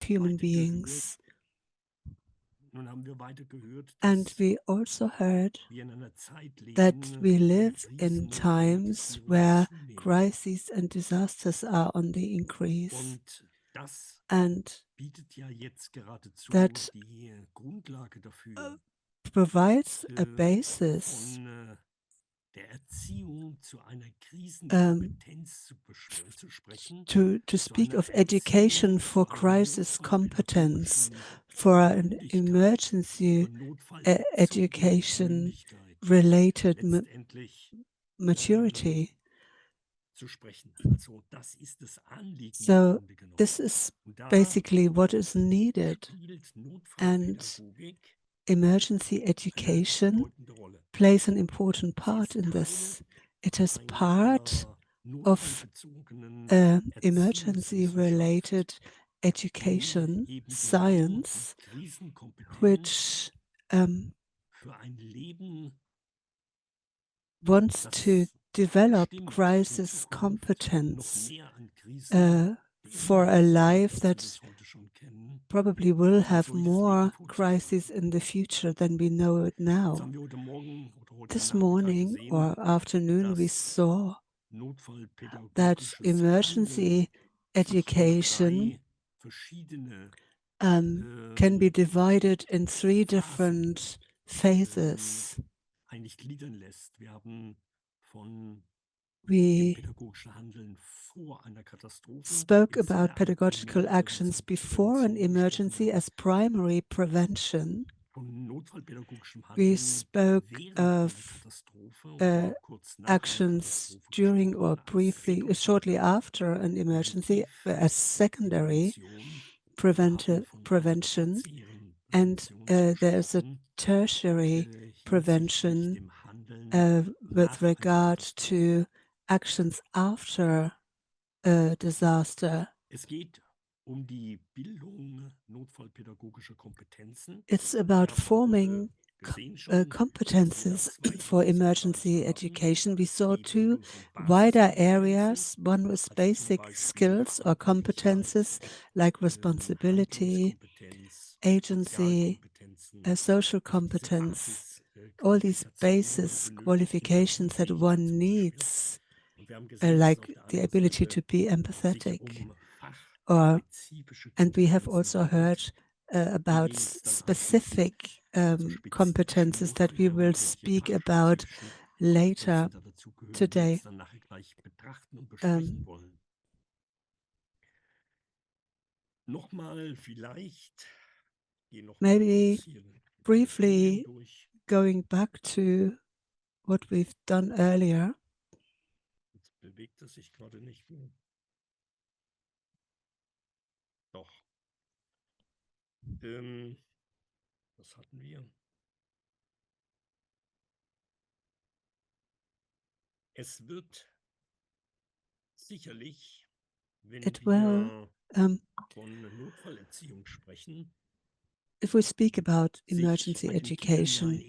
human beings. And we also heard that we live in times where crises and disasters are on the increase. And that provides a basis to speak of education for crisis competence, for an emergency education related maturity. So this is basically what is needed, and emergency education plays an important part in this. It is part of emergency-related education, science, which wants to develop crisis competence for a life that probably will have more crises in the future than we know it now. This morning or afternoon, we saw that emergency education can be divided in 3 different phases. We spoke about pedagogical actions before an emergency as primary prevention. We spoke of actions during or briefly, shortly after an emergency as secondary prevention, and there's a tertiary prevention with regard to actions after a disaster. It's about forming competences for emergency education. We saw 2 wider areas. One was basic skills or competences like responsibility, agency, social competence, all these basis qualifications that one needs, like the ability to be empathetic. And we have also heard about specific competences that we will speak about later today. Maybe briefly going back to what we've done earlier. Was hatten wir? Es wird sicherlich, wenn wir von Notfallerziehung sprechen, if we speak about emergency education,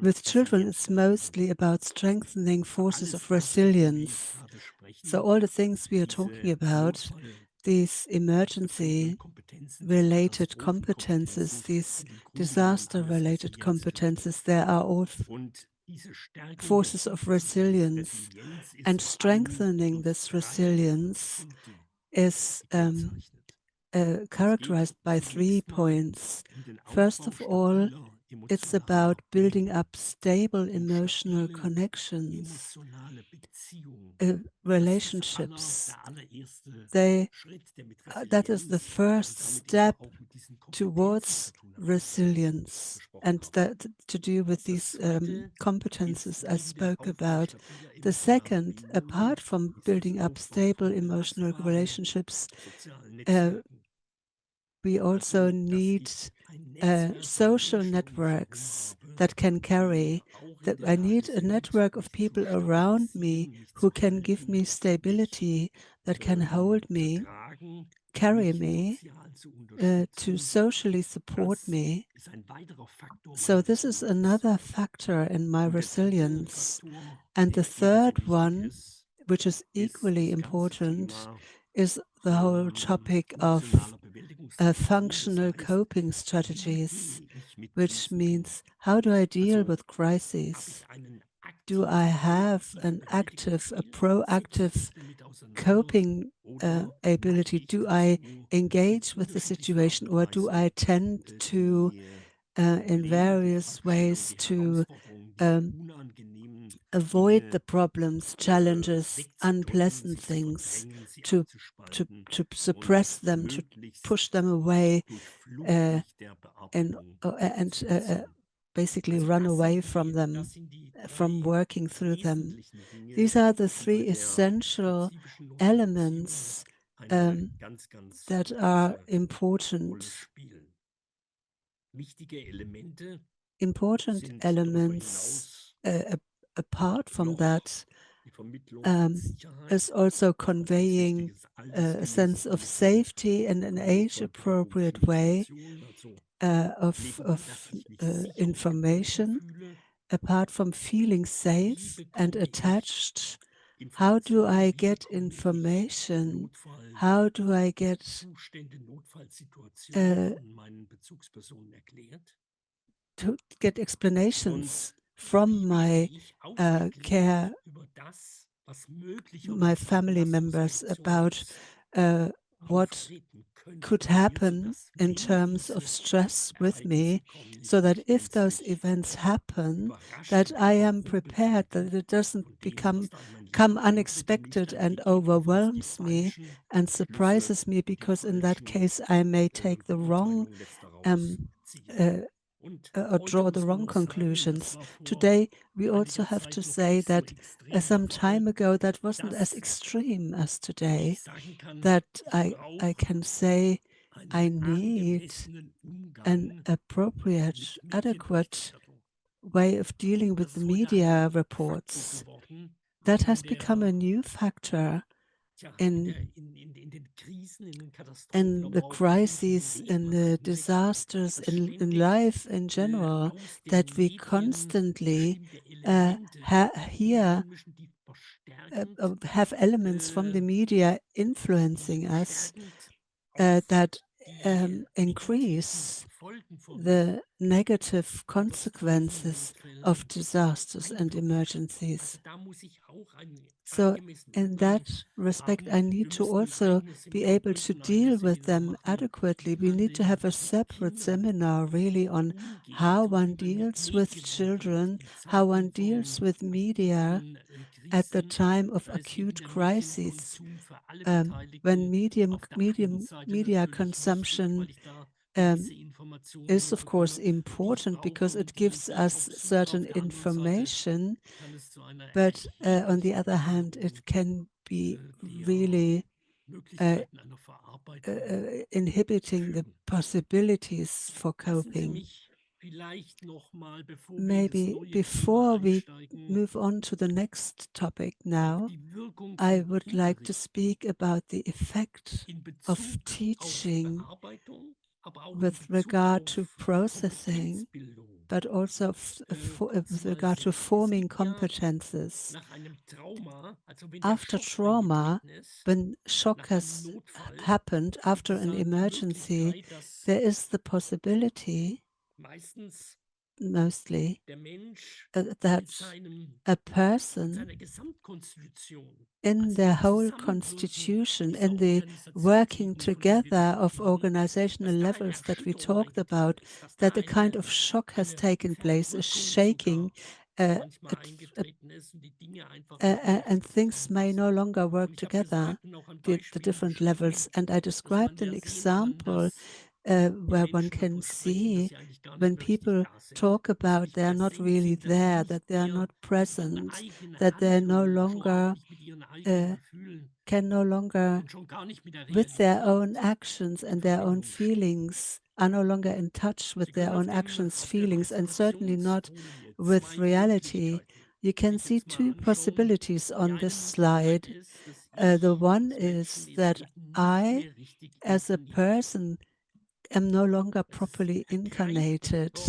with children, it's mostly about strengthening forces of resilience. So all the things we are talking about, these emergency-related competences, these disaster-related competences, there are all forces of resilience. And strengthening this resilience is characterized by 3 points. First of all, it's about building up stable emotional connections, relationships. That is the first step towards resilience, and that to do with these competences I spoke about. The second, apart from building up stable emotional relationships, we also need social networks that can carry. That I need a network of people around me who can give me stability, that can hold me, carry me, to socially support me. So this is another factor in my resilience. And the third one, which is equally important, is the whole topic of functional coping strategies, which means how do I deal with crises? Do I have an active, a proactive coping ability? Do I engage with the situation, or do I tend to, in various ways, to avoid the problems, challenges, unpleasant things, to suppress them, to push them away, uh, and basically run away from them, from working through them. These are the three essential elements that are important elements. Apart from that, is also conveying a sense of safety in an age-appropriate way of information. Apart from feeling safe and attached, how do I get information? How do I get to get explanations from my care, my family members about what could happen in terms of stress with me, so that if those events happen, that I am prepared, that it doesn't come unexpected and overwhelms me and surprises me, because in that case I may take the wrong uh, or draw the wrong conclusions. Today, we also have to say that some time ago that wasn't as extreme as today, that I can say I need an appropriate, adequate way of dealing with the media reports. That has become a new factor in the crises, in the disasters, in life in general, that we constantly hear, have elements from the media influencing us that increase the negative consequences of disasters and emergencies. So in that respect, I need to also be able to deal with them adequately. We need to have a separate seminar really on how one deals with children, how one deals with media at the time of acute crises, when media consumption is of course important because it gives us certain information, but on the other hand, it can be really inhibiting the possibilities for coping. Maybe before we move on to the next topic now, I would like to speak about the effect of teaching with regard to processing, but also with regard to forming competences. After trauma, when shock has happened, after an emergency, there is the possibility, mostly, that a person in their whole constitution, in the working together of organizational levels that we talked about, that a kind of shock has taken place, a shaking, and things may no longer work together, the different levels. And I described an example where one can see when people talk about they are not really there, that they are not present, that they no longer can no longer, with their own actions and their own feelings, are no longer in touch with their own actions, feelings, and certainly not with reality. You can see two possibilities on this slide. The one is that I, as a person, am no longer properly incarnated.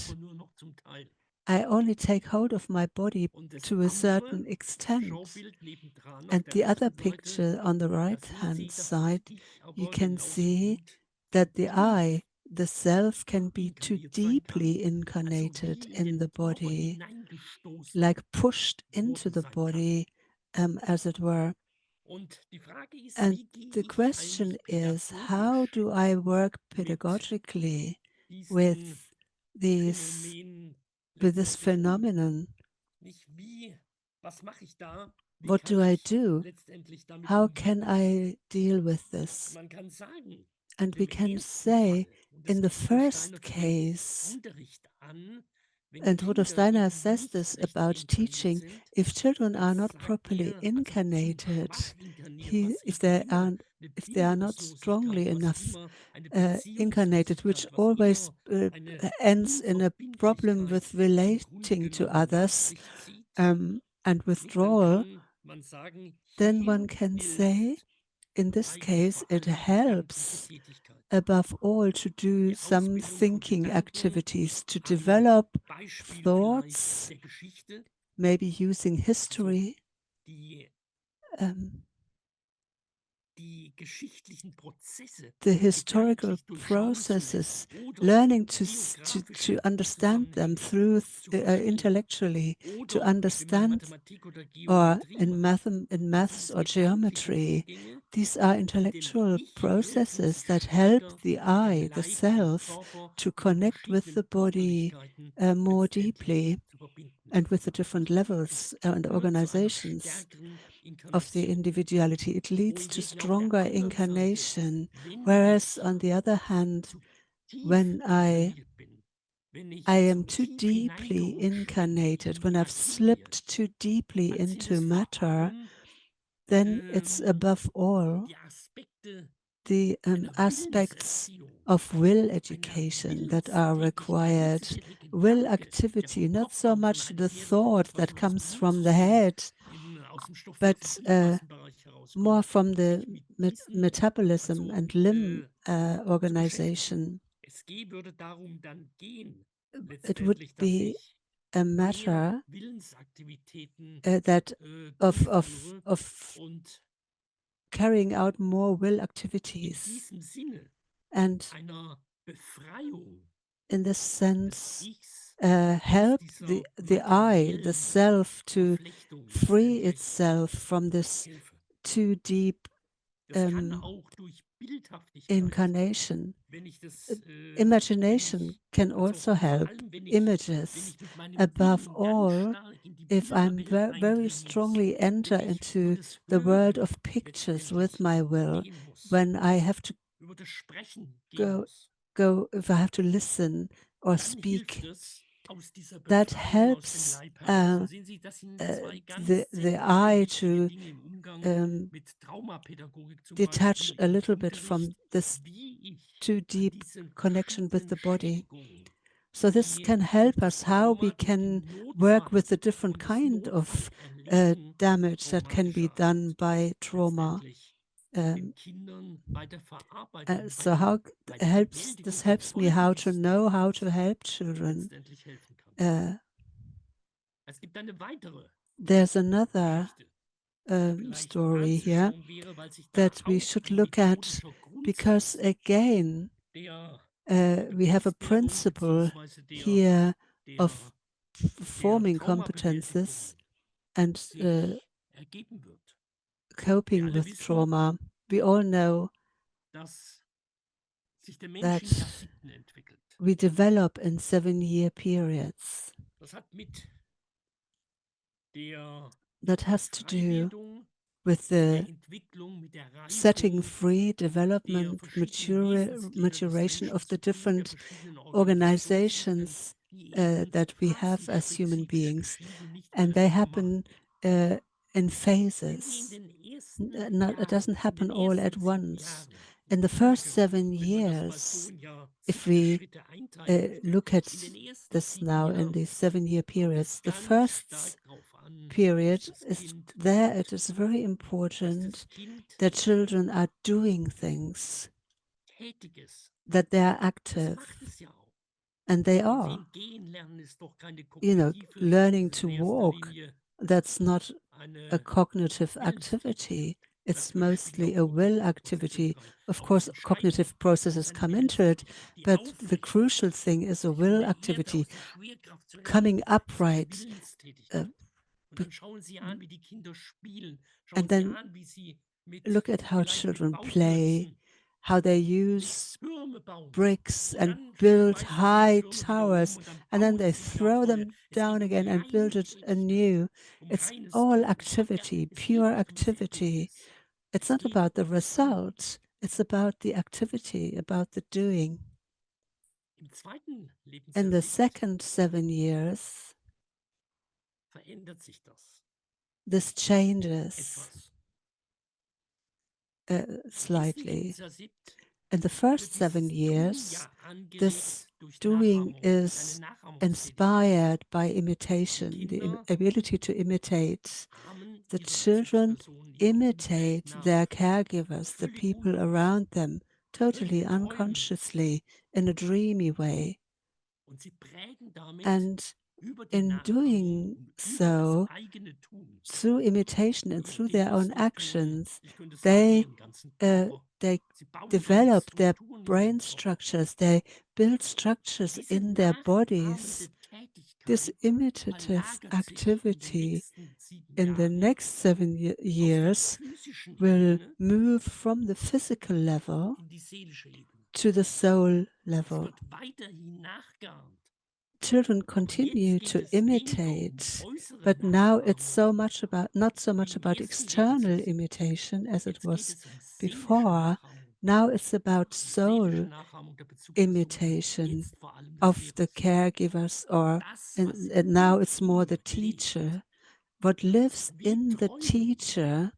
I only take hold of my body Und das to a certain andere extent. Schaubild nebendran auf And der the other rechten Seite, picture on the da right sehen hand Sie, dass das side, Ich you aber can genauso see gut that the I, tief the self, can be too inkarniert sein kann. deeply Also incarnated wie in in the den Körper body, hineingestoßen like pushed into worden the sein kann. body, as it were. Und die Frage ist, And wie gehe the ich question eigentlich is, how pädagogisch do I work mit pedagogically diesem with these, Phänomen with this letztendlich um? phenomenon? Nicht wie, was mache ich da? Wie What kann do I ich do? letztendlich damit How umgehen? can I deal with this? Man kann sagen, And we im can ersten say, Fall, und das in the gibt Rudolf Steiner first für den case, Unterricht an, wenn and Rudolf Kinder Steiner eben says nicht this richtig about inkarniert teaching, sind, if children dann are not sagt properly er, also zu incarnated, schwach inkarniert, was if eben they immer are eine if they are not strongly Bindungslosigkeit, was enough immer eine incarnated, which Beziehungslosigkeit, was always immer eine ends in a problem Unverbindlichkeit with im Grunde relating to genommen nach others sich zieht, and nicht, dann withdrawal, kann man sagen, then one hier can say, hilft in this eigentlich case, vor it allem die gedankliche helps Tätigkeit. above all to do Die some Ausbildung von thinking Gedanken activities, to am develop Beispiel vielleicht thoughts, der Geschichte, maybe using also history, die, um, die geschichtlichen Prozesse the historical gedanklich durchschauen zu lassen processes, oder learning to geografische understand them Zusammenhänge through zu verstehen intellectually, to oder eben in understand, Mathematik oder or Geometrie in machen. in Das sind maths es or gedankliche geometry. Vorgänge, These are die dem intellectual Ich helfen, processes sich that help stärker the mit dem I, the Leib, mit dem self, Körper, to mit den connect with verschiedenen the body Körperlichkeiten more letztendlich deeply zu verbinden and with the miteinander. different Und levels es and führt zu einer organizations stärkeren of the Inkarnation. individuality. It leads to Wohingegen auf der stronger anderen Seite, incarnation. wenn Whereas, ich on the other hand, zu tief when inkarniert bin, wenn I ich am zu too tief deeply hineingerutscht bin incarnated, in when die I've Materie, slipped too deeply dann sind into es vor matter, allem then it's ähm, above all die Aspekte the einer aspects Willenserziehung, of will einer education that are Willenstätigkeit. Nicht so required, sehr der will Gedanke, der activity, vom not Kopf so kommt, sondern much the eigentlich mehr thought etwas that so aus comes dem from the Ursystem, head, aus dem but Stoffwechsel-Gliedmaßenbereich more herauskommt, from the sich mit diesen, metabolism also and limb zu beschäftigen. organization. Würde darum dann gehen, It would letztendlich, dass be ich a mehr matter Willensaktivitäten that durchführe of und carrying out more will in activities, diesem Sinne and einer Befreiung in this des sense Ichs aus help dieser the I, the materiellen self, to Verflechtung free letztendlich itself from this helfe. too deep Das kann auch durch Bildhaftigkeit, incarnation. wenn ich wenn Imagination ich, can also also vor help, allem wenn images. ich mit meinem Above Willen ganz all, stark in die if I'm Bilderwelt very eindringen muss, strongly enter wenn ich über into das the world Hören of pictures with letztendlich my will, gehen muss, when I have to über das Sprechen gehen go, muss, if I have to listen or dann hilft speak, es aus dieser that Befreiung aus dem helps Leib heraus. Und sehen Sie, das sind zwei ganz the zentrale, eye wichtige to Dinge im Umgang um, mit Traumapädagogik zum detach Beispiel, a im little bit Unterricht, from this wie ich too an deep diese connection with verschiedenen the body. Beschäftigungen, So this die can help us das how we Trauma durch can den work Notfall with the different und das kind of Notfallerleben damage that can be traumatischer done Art by trauma. letztendlich Um, den Kindern bei der Verarbeitung, so how bei der helps Bewältigung this der helps me Folgen how to dieses know how to Traumas help children. letztendlich helfen kann. Uh, Es gibt eine weitere there's another Geschichte, die vielleicht story here anzuschauen wäre, weil sich da that we auch should ein look at, methodischer because Grundsatz again der we have a Bewusstwerdung principle beziehungsweise here of der forming competences Traumabewältigung and sich ergeben wird. Wir coping alle with wissen, trauma. We all know dass sich der Mensch in that Jahrzehnten entwickelt. we develop in 7-year periods. Das hat mit der That has to do Freibildung, with mit der the Entwicklung, mit der setting Reifung free, der development, verschiedenen Wesensglieder des maturation Menschen of the zu tun, der different verschiedenen Organisationssysteme, organizations die eben that we have as human phasenspezifische beings, geschehen, nicht and alle auf they einmal. happen in Wenn Sie in phases. den ersten Not, it Jahren, doesn't in happen den all ersten at 7 once. Jahren In the Ihrer first 7 Geburt, wenn man das mal so years, in if Jahrzehnte we Schritte einteilt, look at in den ersten this 7 now in Jahren these 7-year kommt periods, es the ganz first stark darauf an, dass period das is Kind there. It tut, is very dass das important Kind that children are doing things, Tätiges, that they are das active. macht es ja auch. And they Von are. wem gehen lernen ist doch keine You know, kognitive, learning es ist to in erster walk, Linie that's not a eine cognitive Willenstätigkeit. activity. It's Natürlich spielt mostly auch a will kognitive Prozesse activity. mit rein, Of aber das course, Entscheidende cognitive ist processes eine come into it, Willenstätigkeit, die but the aufrichtig crucial ist, thing is a sich von will der Erde activity, aus der Schwerkraft zu coming entziehen, ist eine upright. Uh, Willenstätigkeit. Und be- dann schauen Sie an, wie die Kinder spielen. Schauen and Sie then an, wie sie look at how vielleicht mit children play, Bauklötzen how they sich use Türme bauen. bricks Und and dann build schmeißen sie die high Türme wieder towers, und dann and then bauen they sie wieder throw neue. them Es down geht um again and build reine it Tätigkeit, anew. um It's reines all Tun. activity, Es geht pure nicht ums activity. Ergebnis. It's Es not geht about the ums Tun. result, it's about the activity, about the doing. Im zweiten In the Lebensjahrzehnt second 7 years, verändert sich das this changes etwas. Im ersten slightly. Lebensjahrzehnt In the wird first seven dieses Tun years, ja this angelegt durch doing Nachahmung, durch eine is Nachahmungstätigkeit. inspired by Die imitation, the Kinder ability to imitate. ahmen The ihre children Bezugspersonen, ihr Umfeld imitate nach, their caregivers, the völlig people unbewusst, around them, völlig totally träumend. unconsciously, in a dreamy way. Und sie prägen damit And über die in Nachahmung doing und über das so, eigene Tun, through imitation and über through their own bewusste Tun, actions, ich könnte sagen, they ihren ganzen uh, Körper. they Sie bauen reine develop their Strukturen in brain ihrem Körper. structures, they build structures Diese in their bodies. nachahmende This Tätigkeit imitative verlagert sich in den activity nächsten 7 in the Jahren next seven aus der years physischen will Ebene move from the physical level in die seelische Ebene. to the soul Es level. wird weiterhin nachgeahmt. Children Aber jetzt continue geht to es weniger um imitate, äußere but now it's Nachahmung so much about not so wie much im about ersten external Lebensjahrzehnt. imitation as it Jetzt geht was es um seelische before. Nachahmung. Now it's about Die seelische soul Nachahmung der Bezugsperson ist imitation jetzt vor allem des of the Lehrers. caregivers, or Das, was and now in it's more the ihm lebt, teacher. What lives wie in the träumend teacher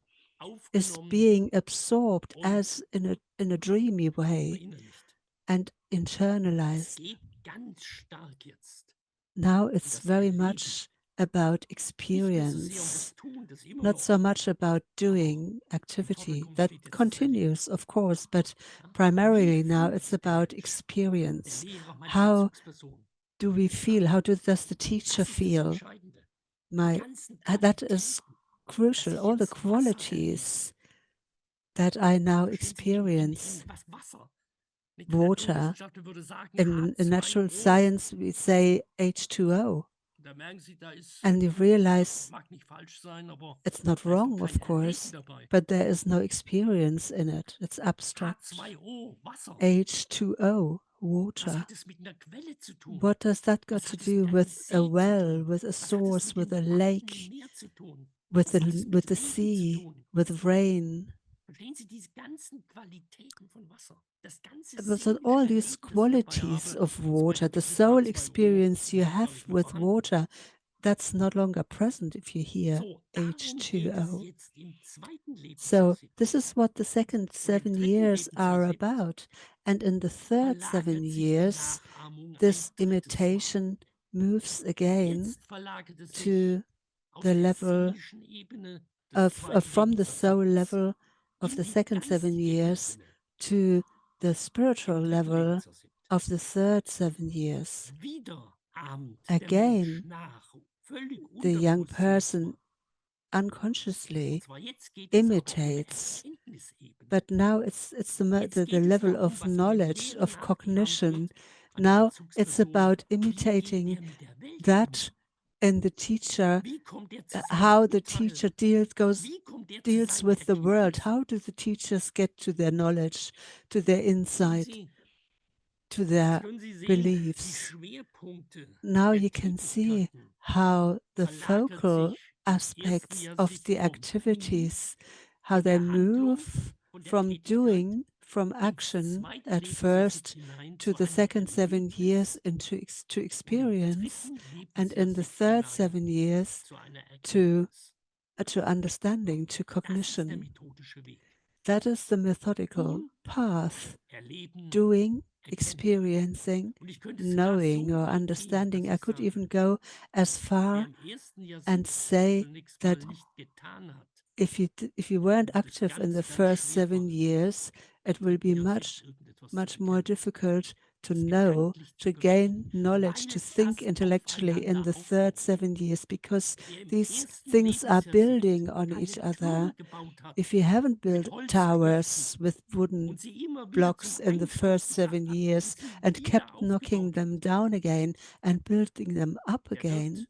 is aufgenommen being absorbed und as in a dreamy way verinnerlicht. and Es internalized. geht ganz stark jetzt Now um it's das very Erleben, much about nicht mehr so sehr um experience, das Tun, das immer not noch, so much about aber doing im activity. Vordergrund That steht jetzt das Erleben. continues, of course, but Ja? Wie primarily now fühlt it's sich der about Mensch, der experience. Lehrer, meine How Bezugsperson? do we Ja? feel? Does the teacher Das ist das feel? Entscheidende. Die My ganzen that is Qualitäten, dass crucial. ich All the jetzt Wasser erlebe. qualities that I now Verstehen Sie, experience was Wasser? Nicht der water. Naturwissenschaftler würde sagen In natural H2O. science, we say H2O. Da merken Sie, da ist, And you das realize mag nicht falsch sein, aber it's not da ist doch wrong, kein of Erleben course, dabei. but there is no experience in it. It's abstract. H2O, Wasser. H2O, Was water. hat es mit einer Quelle zu tun? What does that got Was to hat es do mit einem with a See zu well, tun? with a Was hat es source, mit with dem a fließenden lake, Meer zu tun? with Was hat es with mit the Regen zu sea, tun? with rain? Verstehen Sie diese ganzen Qualitäten von Wasser? Das ganze But with all seelische these Erleben, das ich dabei qualities habe, of ist water, plötzlich the dieses soul H2O experience you überhaupt gar have nicht mehr with vorhanden. water, that's no longer present if you hear So, darum geht es H2O. jetzt im zweiten So Lebensjahrzehnt. this is what the second Und im 7 dritten years are Lebensjahrzehnt about. And in the third seven verlagert sich die years, Nachahmung ein this drittes Mal. imitation moves again Jetzt verlagert es sich to aus the der level seelischen Ebene des zweiten from the soul Lebensjahrzehnts level of in the die second 7 years Geistesebene to the spiritual im dritten level Lebensjahrzehnt. of the third 7 years. Wieder ahmt der Mensch Again, nach, völlig the young unterbewusst person manchmal. Und unconsciously zwar jetzt geht es aber um eine imitates, Erkenntnisebene. but now it's Jetzt the geht es level darum, of was in dem knowledge, Lehrer of nachgeahmt cognition. wird, an der Now it's Bezugsperson. about Wie geht imitating er mit der Welt um? that in the teacher, Wie kommt er zu seinem how the Urteil? teacher Wie kommt er zu deals seinen with the world. Erkenntnissen? How do the teachers get to their knowledge, to their Sehen insight, Sie, to jetzt their können Sie sehen, die beliefs? Schwerpunkte Now der you can see Tätigkeiten how the verlagert focal sich im ersten aspects of Jahrzehnt the vom Tun activities, how von they der Handlung, move von der from Tätigkeit doing, from ins action zweite at Lebensjahrzehnt first hinein to zu the einem second 7 years Erlebnis into to und im experience, dritten and in the Lebensjahrzehnt third hinein 7 years zu einer to Erkenntnis. understanding, to Das ist der cognition. methodische Weg. That is the methodical Tun, path, erleben, doing, erkennen. experiencing, Und ich könnte sogar knowing, so or weit gehen, dass understanding. I ich could even sage, go as wer far im ersten and Jahrzehnt say zunächst mal that nicht getan hat if you weren't und es active in the ganz first schwer 7 fand, years, im it will be dritten Jahrzehnt irgendetwas zu much more erkennen. difficult to know, to gain knowledge, to think intellectually in the third 7 years, because these things are building on each other. If you haven't built towers with wooden blocks in the first 7 years and kept knocking them down again and building them up again,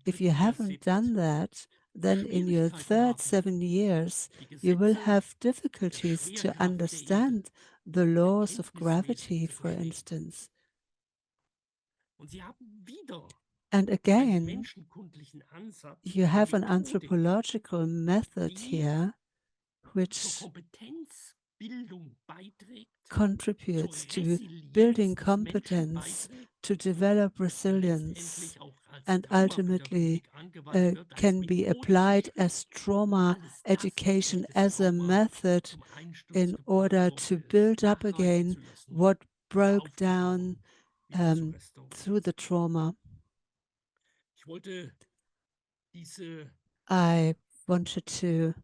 if you haven't done that, then in your third 7 years, you will have difficulties to understand the laws of gravity, for instance. And again, you have an anthropological method here which contributes to building competence, to develop resilience, and ultimately can be applied as trauma education as a method in order to build up again what broke down through the trauma. I wanted to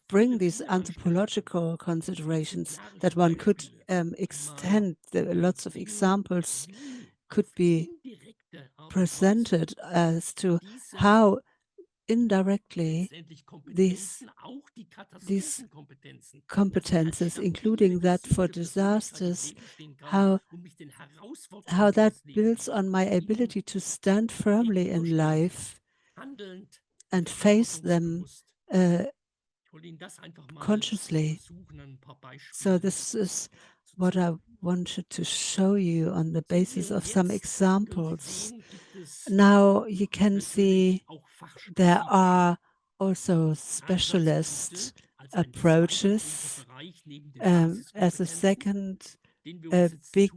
bring these anthropological considerations that one could extend. Lots of examples could be presented as to how indirectly these competences, including that for disasters, how that builds on my ability to stand firmly in life and face them consciously. So this is what I wanted to show you on the basis of some examples. Now you can see there are also specialist approaches as a second big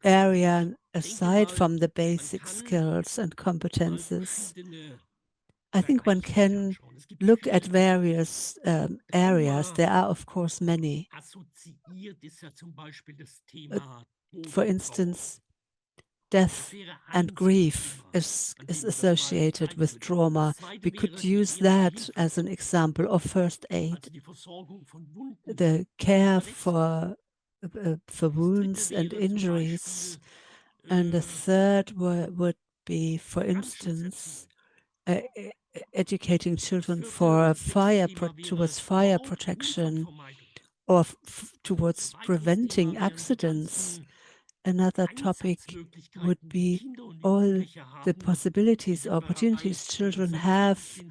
area aside from the basic skills and competences. I think one can look at various areas. There are, of course, many. For instance, death and grief is associated with trauma. We could use that as an example of first aid. The care for wounds and injuries. And the third would be, for instance, educating children for towards fire protection or towards preventing accidents. Another topic would be all the possibilities, opportunities children have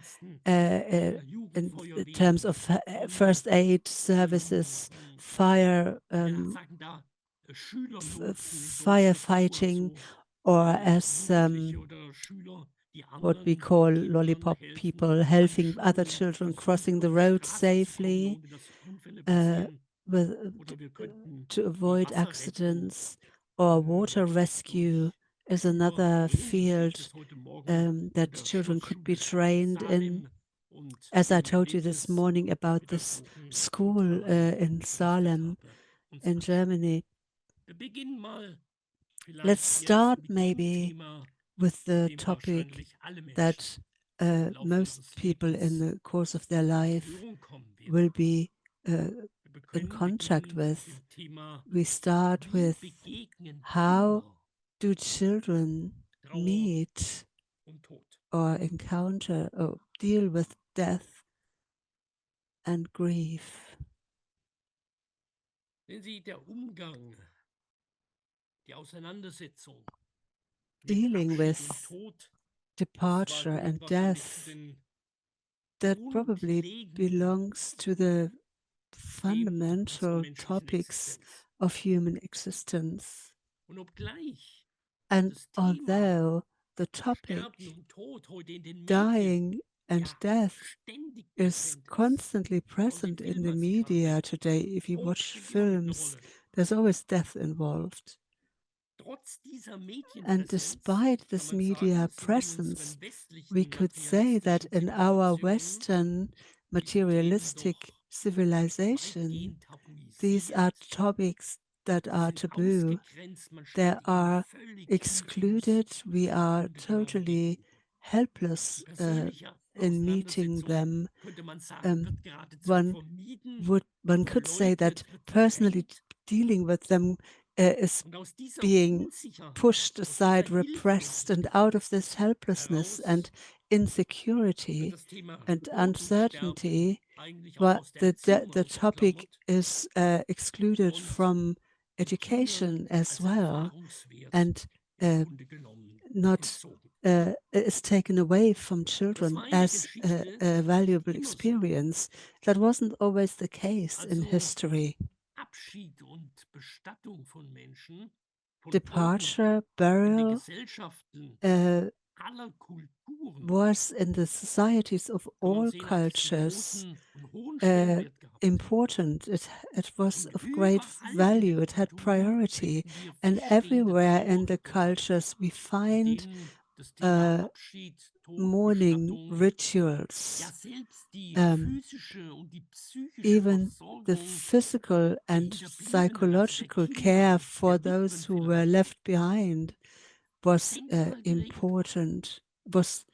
in terms of first aid services, firefighting, or as what we call lollipop people, helping other children crossing the road safely to avoid accidents, or water rescue is another field that children could be trained in. As I told you this morning about this school in Salem in Germany. Let's start maybe with the topic that most people in the course of their life will be in contact with. We start with how do children meet or encounter or deal with death and grief. Dealing with departure and death, that probably belongs to the fundamental topics of human existence. And although the topic dying and death is constantly present in the media today, if you watch films, there's always death involved. And despite this media presence, we could say that in our Western materialistic civilization, these are topics that are taboo. They are excluded. We are totally helpless in meeting Auseinandersetzung, them. könnte man sagen, Um, wird geradezu one vermieden, one could say that verleugnet, wird personally verdrängt. dealing with them is Und aus dieser being pushed Unsicherheit, aus dieser aside, repressed, and Hilflosigkeit out of this helplessness and heraus insecurity wird das Thema and Tod und Sterben uncertainty, eigentlich auch but aus der Erziehung the topic ausgeklammert is excluded und from den Kindern education as als well, Erfahrungswert and im Grunde genommen not entzogen. is taken away from Das children war in der as Geschichte a nicht valuable immer so. experience. That wasn't always the case in Also history. Abschied und Bestattung von Menschen, von Toten Departure, in den burial Gesellschaften uh, aller Kulturen, was in the societies of kann man all sehen, hat es einen cultures großen und hohen Stellenwert gehabt. important. It was Und of great überall in den value. It had Kulturen priority. finden wir And feststehende everywhere in the Trauerrituale, cultures we in find denen das Thema uh, Abschied, Tod, mourning Bestattung, ja rituals. selbst die Um, physische und die psychische even the Versorgung physical der and Hinterbliebenen, also der psychological care Kinder, for der those Witwen who were vielleicht, left behind was zentral geregelt war. important, was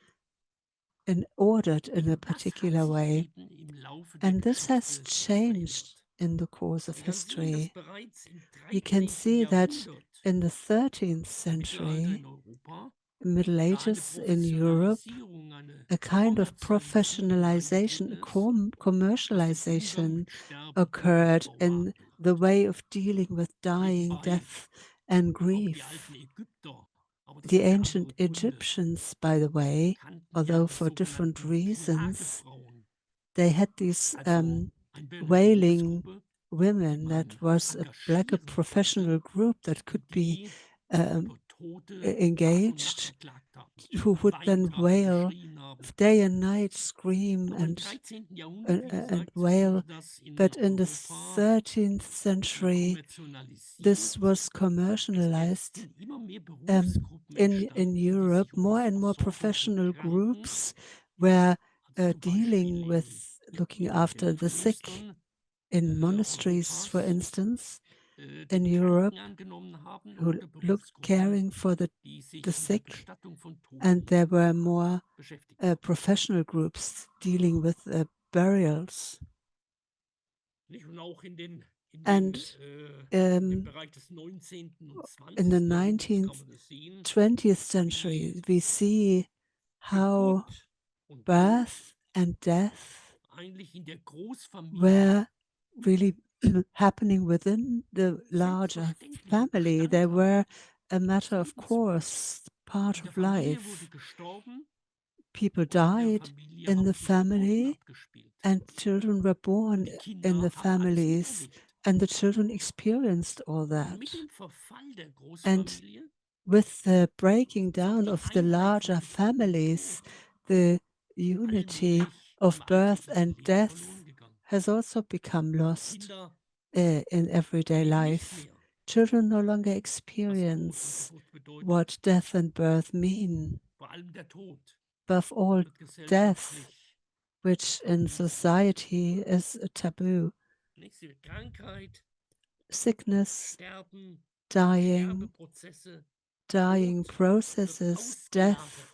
ordered in a Und das hat particular sich way. eben im Laufe der And this has Geschichte changed verändert. in the course of Man kann sehen, dass history. bereits im We can 13. see that Jahrhundert in the 13th im Mittelalter century, in Europa Middle da eine Ages in Europe, Professionalisierung, eine a kind of Kommerzialisierung professionalization, eingetreten ist, was den Umgang commercialization mit Sterben, Tod und occurred Trauer in the anbelangt. way of dealing with dying, Nebenbei, death, and auch die alten grief. Ägypter, aber das The hat ja ancient andere Gründe, Egyptians, by the way, kannten ja although die for different sogenannten reasons, Klagefrauen, they had these also eine bildende wailing Berufsgruppe, women that ein was like a Engagieren Dritte, professional group that could be die um, über Tote Tag und Nacht engaged, geklagt haben, who would geweint then haben, wail geschrien haben. day and night, scream Aber im 13. Jahrhundert, wie and gesagt, wail. führte das in But in the Europa 13th zu einer century, this Kommerzialisierung. was Es commercialized sind immer mehr Berufsgruppen in entstanden, die Europe. sich um die More and more Versorgung von professional Kranken, groups were also zum dealing Beispiel with looking in after den the sick Klöstern in monasteries, for Europas, instance, in die Europe, Kranken angenommen haben, who oder look Berufsgruppen, caring for die the sich mit der sick, Bestattung von and Toten there were more beschäftigt haben. professional groups dealing with burials. Nicht? Und auch And in dem um, Bereich des 19. und in the 20. Jahrhunderts kann 19th, man das sehen, 20th wie century, we see how Geburt und Tod birth and death eigentlich in der Großfamilie were really happening within the larger selbstverständlicher family. They Bestandteil were a des matter of Lebens war. course, part In der of Familie wurde life. gestorben People und in der died Familie in the haben sich Geburten family, abgespielt. and children were Und born die in the Kinder haben alles families, miterlebt. and the children experienced all Und mit that. dem Verfall der And Großfamilie with the breaking ist auch down die of the Einheit von larger Geburt und families, Tod the unity allmählich of im birth alltäglichen and Leben death verloren gegangen. has also become Die lost Kinder in everyday erleben nicht life. mehr, Children no longer was Geburt und experience Tod bedeutet. what death and birth mean. Vor allem der Tod Above all, wird death, gesellschaftlich which in vermieden. society is a taboo. Nächste Krankheit, Sickness, Sterben, dying, Sterbeprozesse, dying Tod wird processes, death, ausgelagert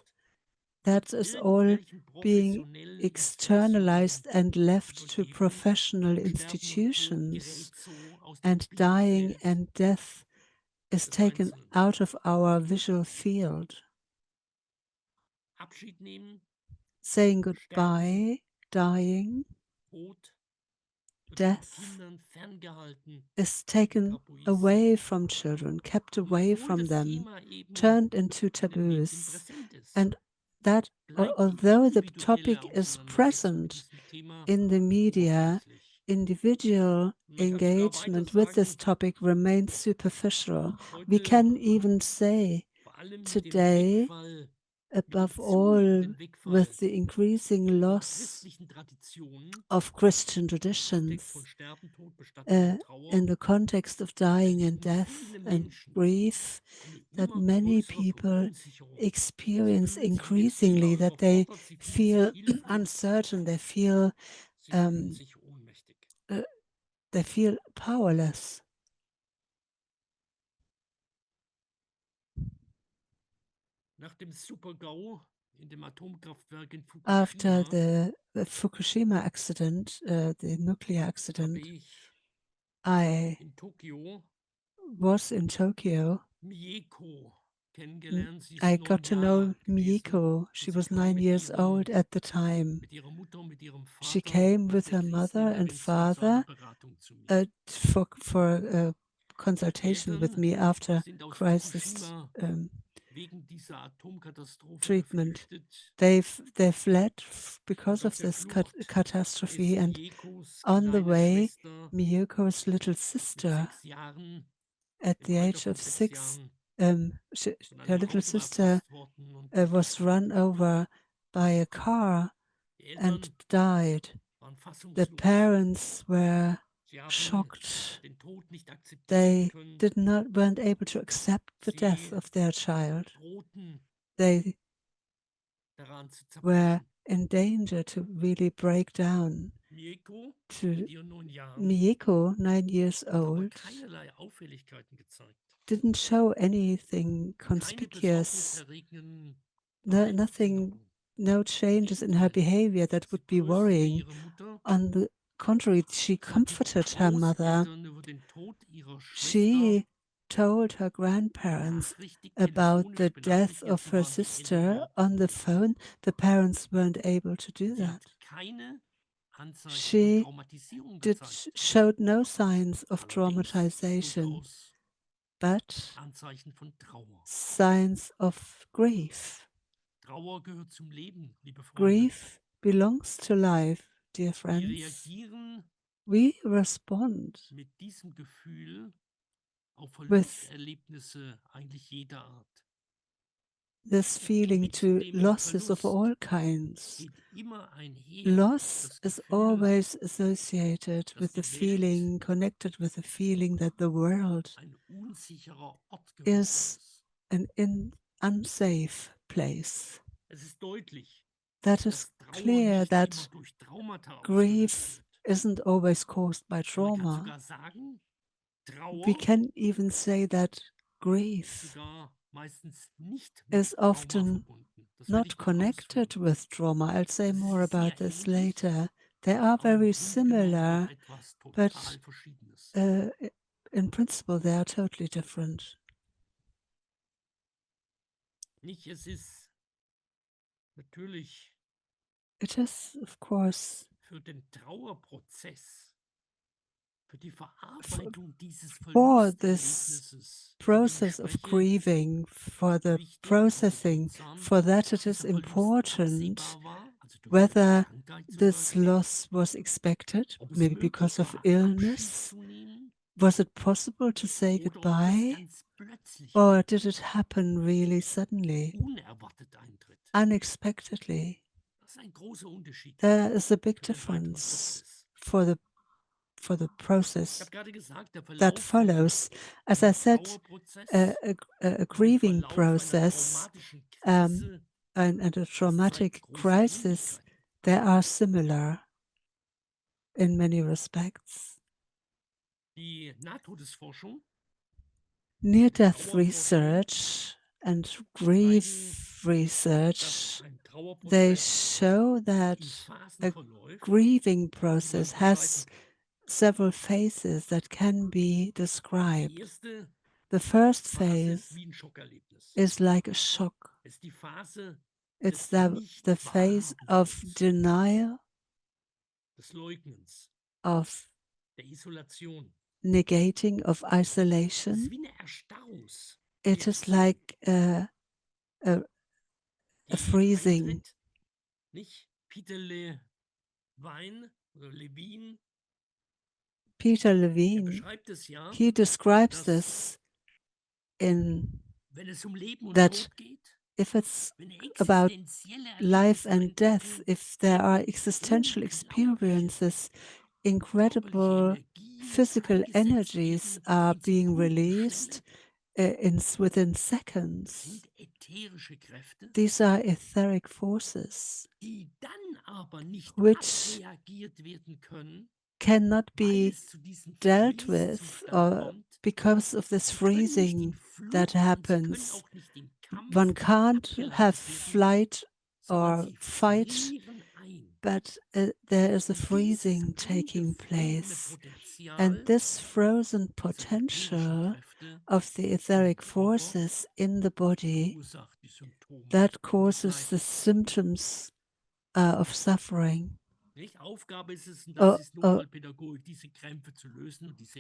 that is all irgendwelchen being professionellen Institutionen. externalized and left Und to eben professional Sterben und Tod institutions, gerät so aus dem and dying Blickfeld and death is des taken Einzelnen. out of our visual field. Abschied nehmen, Saying sterben, goodbye, dying, Tod wird von death Kindern ferngehalten, is taken tabuisiert. away from children, kept Und away obwohl from das them, Thema eben turned into in den Medien taboos. präsent ist, And that, bleibt die although the individuelle topic is Auseinandersetzung mit present diesem Thema in the media, oberflächlich. individual Und man kann sogar weiter engagement with this sagen, topic remains superficial. We heute can even say vor allem mit dem today, Wegfall, mit dem above all, zunehmenden Wegfall with the increasing von loss christlichen Traditionen of Christian im Kontext von traditions Sterben, Tod, Bestattung uh, und Trauer in the context of dying and erleben death viele and Menschen grief, eine that immer many größere people Verunsicherung. Sie experience fühlen sich mit dem Thema increasingly, that they überfordert, sie fühlen sich feel hilflos, uncertain, they feel sie fühlen um, sich ohnmächtig. uh, they feel powerless. Nach dem Super-GAU after the Fukushima accident, the nuclear accident, I was in Tokyo. I got to know Mieko. She was 9 years old at the time. She came with her mother and father for a consultation with me after crisis treatment. They fled because of this catastrophe, and on the way, Miyoko's little sister, at the age of 6, her little sister was run over by a car and died. The parents were shocked. They weren't able to accept the death of their child. They were in danger to really break down. To Mieko, 9 years old, didn't show anything conspicuous, no changes in her behavior that would be worrying. On the contrary, she comforted her mother. She told her grandparents about the death of her sister on the phone. The parents weren't able to do that. She showed no signs of traumatization, but signs of grief. Grief belongs to life, dear friends. We respond with this feeling to losses of all kinds. Loss is always associated with the feeling, connected with the feeling that the world is an unsafe place. That is clear that grief isn't always caused by trauma. We can even say that grief is often not connected with trauma. I'll say more about this later. They are very similar, but in principle, they are totally different. It is, of course, for this process of grieving, for the processing, for that it is important whether this loss was expected, maybe because of illness. Was it possible to say goodbye? Or did it happen really suddenly, unexpectedly? There is a big difference for the process that follows. As I said, a grieving process and a traumatic crisis, they are similar in many respects. Near-death research and grief research, they show that a grieving process has several phases that can be described. The first phase is like a shock. It's the phase of denial, of negating, of isolation. It is like a freezing. Peter Levine, he describes this in that if it's about life and death, if there are existential experiences, incredible physical energies are being released within seconds. These are etheric forces which cannot be dealt with because of this freezing that happens. One can't have flight or fight, but there is a freezing taking place. And this frozen potential of the etheric forces in the body, that causes the symptoms of suffering.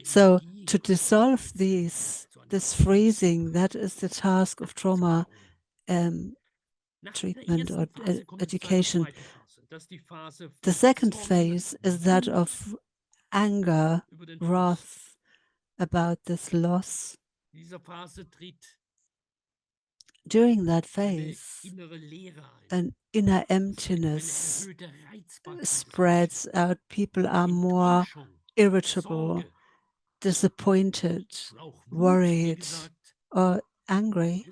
So to dissolve this freezing, that is the task of trauma treatment or education. The second phase is that of anger, wrath about this loss. During that phase, an inner emptiness spreads out. People are more irritable, disappointed, worried, or angry.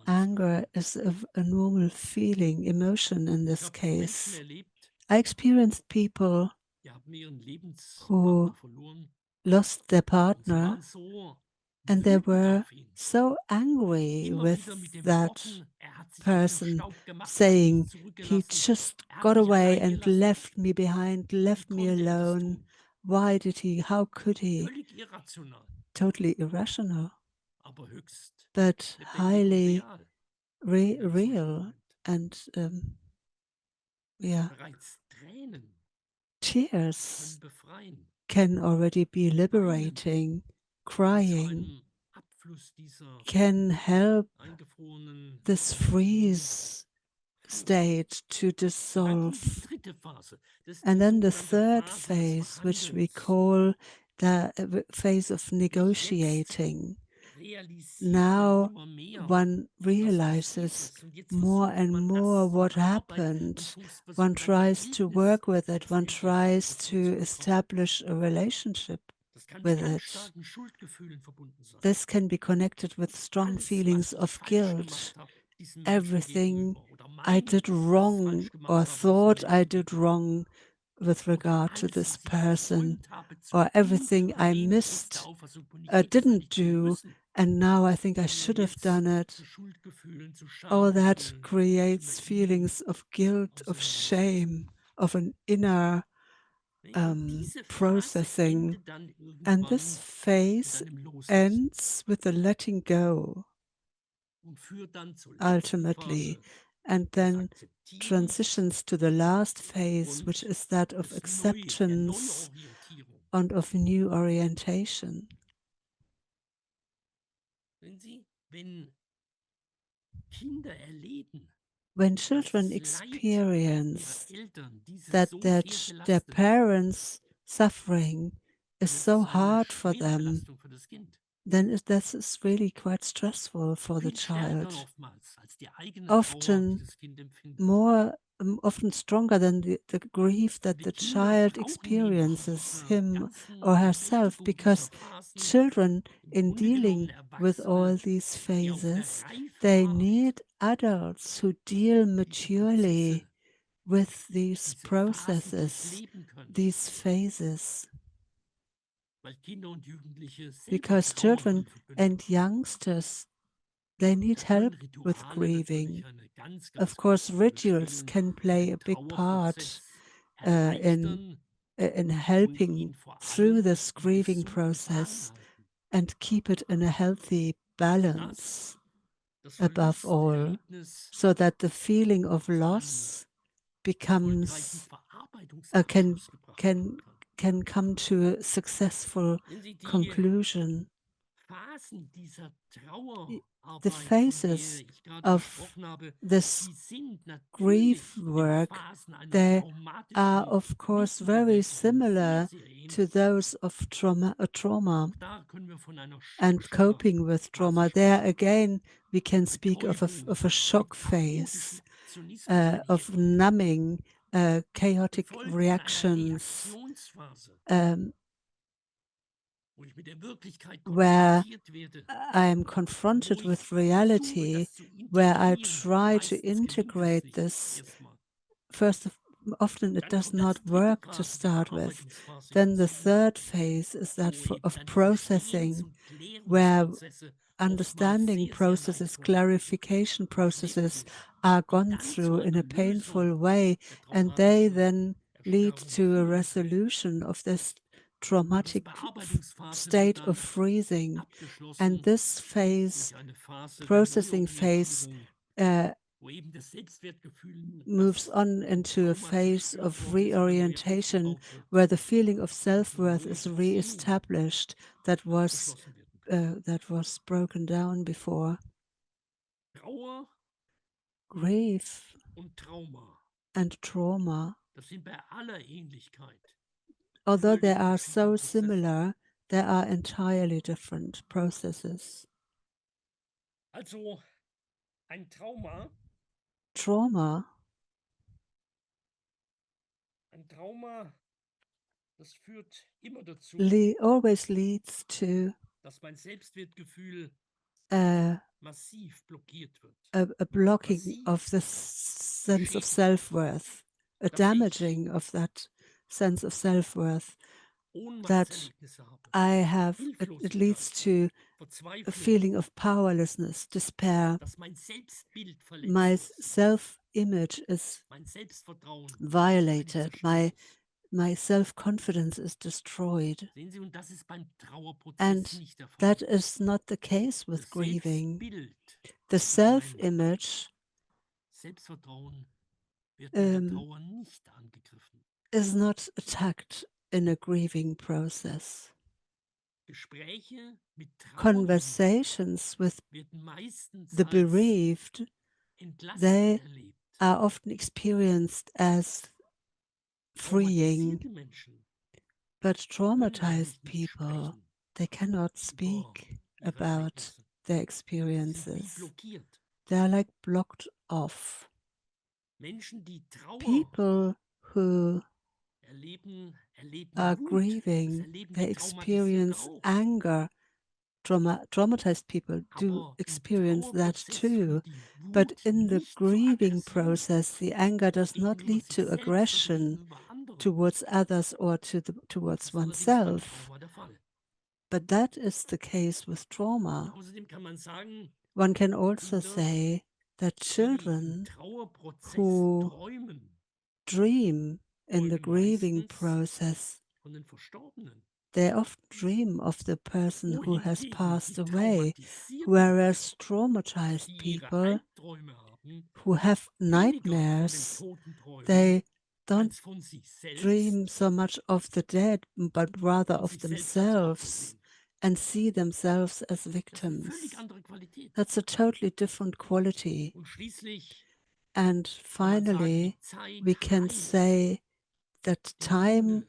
Anger is a normal feeling, emotion in this case. I experienced people who lost their partner, and they were so angry with that person, saying, he just got away and left me behind, left me alone. Why did he? How could he? Totally irrational, but highly real. And yeah, tears can already be liberating. Crying can help this freeze state to dissolve. And then the third phase, which we call the phase of negotiating. Now one realizes more and more what happened. One tries to work with it. One tries to establish a relationship with it. This can be connected with strong feelings of guilt. Everything I did wrong or thought I did wrong with regard to this person, or everything I missed, didn't do, and now I think I should have done it. All that creates feelings of guilt, of shame, of an inner processing. And this phase ends with the letting go, ultimately, and then transitions to the last phase, which is that of acceptance and of new orientation. When children experience that their parents' suffering is so hard for them, then this is really quite stressful for the child. Often more, often stronger than the grief that the child experiences, him or herself, because children, in dealing with all these phases, they need adults who deal maturely with these processes, these phases. Because children and youngsters, they need help with grieving. Of course, rituals can play a big part in helping through this grieving process and keep it in a healthy balance above all, so that the feeling of loss becomes can come to a successful conclusion. The phases of this grief work, they are of course very similar to those of trauma and coping with trauma. There again, we can speak of a shock phase, of numbing, chaotic reactions, where I am confronted with reality, where I try to integrate this. Often it does not work to start with. Then the third phase is that of processing, where understanding processes, clarification processes are die gone dann zu through in einer a painful Lösung way, der and they traumatischen then lead Erstarrung to a führen können. resolution of this Und diese traumatic Bearbeitungsphase wird state of dann freezing. And abgeschlossen this phase, durch eine Phase der processing phase, Neuorientierung, wo eben das Selbstwertgefühl, moves das on im into a Trauma phase zerstört of worden ist, wieder neu reorientation aufgebaut wird where the feeling of und self-worth wo is Emotionen re-established abgeschlossen werden können. that was broken down before. Trauer Grief und Trauma, and trauma, das sind bei aller Ähnlichkeit although they völlig are unterschiedliche so Prozesse. similar, they are entirely different processes. Also ein Trauma ein Trauma, das führt immer dazu, always leads to dass mein Selbstwertgefühl a, massiv blockiert wird, a blocking massiv of the sense of beschädigt wird, self-worth, a dass ich damaging of that sense of self-worth that Ohnmachtserlebnisse habe, I have. It leads Hilflosigkeit, to a Verzweiflung, feeling of powerlessness, despair. dass mein Selbstbild My verletzt ist, self-image is mein Selbstvertrauen völlig violated. zerstört ist. My self-confidence is destroyed. Sehen Sie, und das ist beim Trauerprozess And nicht der Fall. that is not the case with Das grieving. Selbstbild The und mein self-image Selbstvertrauen wird bei der um, Trauer nicht angegriffen. is not attacked in a grieving process. Gespräche mit Trauernden Conversations with werden meistens the als bereaved, entlastend they erlebt. are often experienced as freeing, Traumatisierte Menschen but können traumatized eigentlich nicht people, sprechen they cannot über speak ihre about Ereignisse. their Sie sind wie experiences. blockiert. They are like blocked off. Menschen, die Trauer People who erleben are Wut. Das grieving, erleben they die Traumatisierten experience auch. anger. Traumatized people do Aber im experience that Trauerprozess too. führt die But Wut in the nicht zur grieving Aggression process, the anger does not gegenüber lead sich to selbst oder aggression gegenüber anderen. towards others or Das towards ist allerdings beim oneself. Trauma der Fall. But that is the case with Und trauma. außerdem kann man sagen, One can also Kinder, say that die im children Trauerprozess who träumen, dream in the träumen grieving meistens process, von den Verstorbenen. they often dream of the person who has Wohingegen passed die away, Traumatisierten, whereas traumatized die ihre people Albträume haben, who have weniger von den nightmares, Toten träumen they don't als von sich dream selbst so much of the dead, but rather und of sich selbst als Opfer themselves sehen. and see themselves as Das ist eine völlig victims. andere Qualität. That's a totally different quality. Und schließlich And kann man sagen, finally, die Zeit we can heilt say that die time Wunde,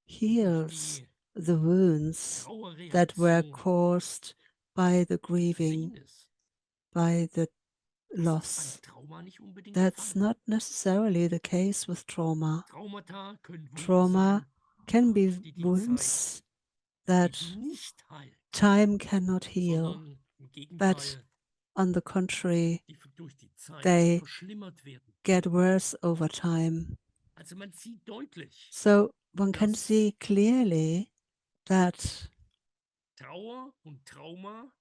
die durch heals die the wounds that were Trauerreaktion caused by the zu grieving, sehen ist. by the Das ist beim loss. Trauma nicht unbedingt der That's Fall. not necessarily the case with trauma. Traumata können Wunden Trauma sein, can be die die Zeit wounds that eben nicht heilt, time cannot heal, sondern im but Gegenteil, on the contrary, die durch die Zeit they verschlimmert werden. get worse over time. Also man sieht deutlich, So one can dass see clearly that Trauer und Trauma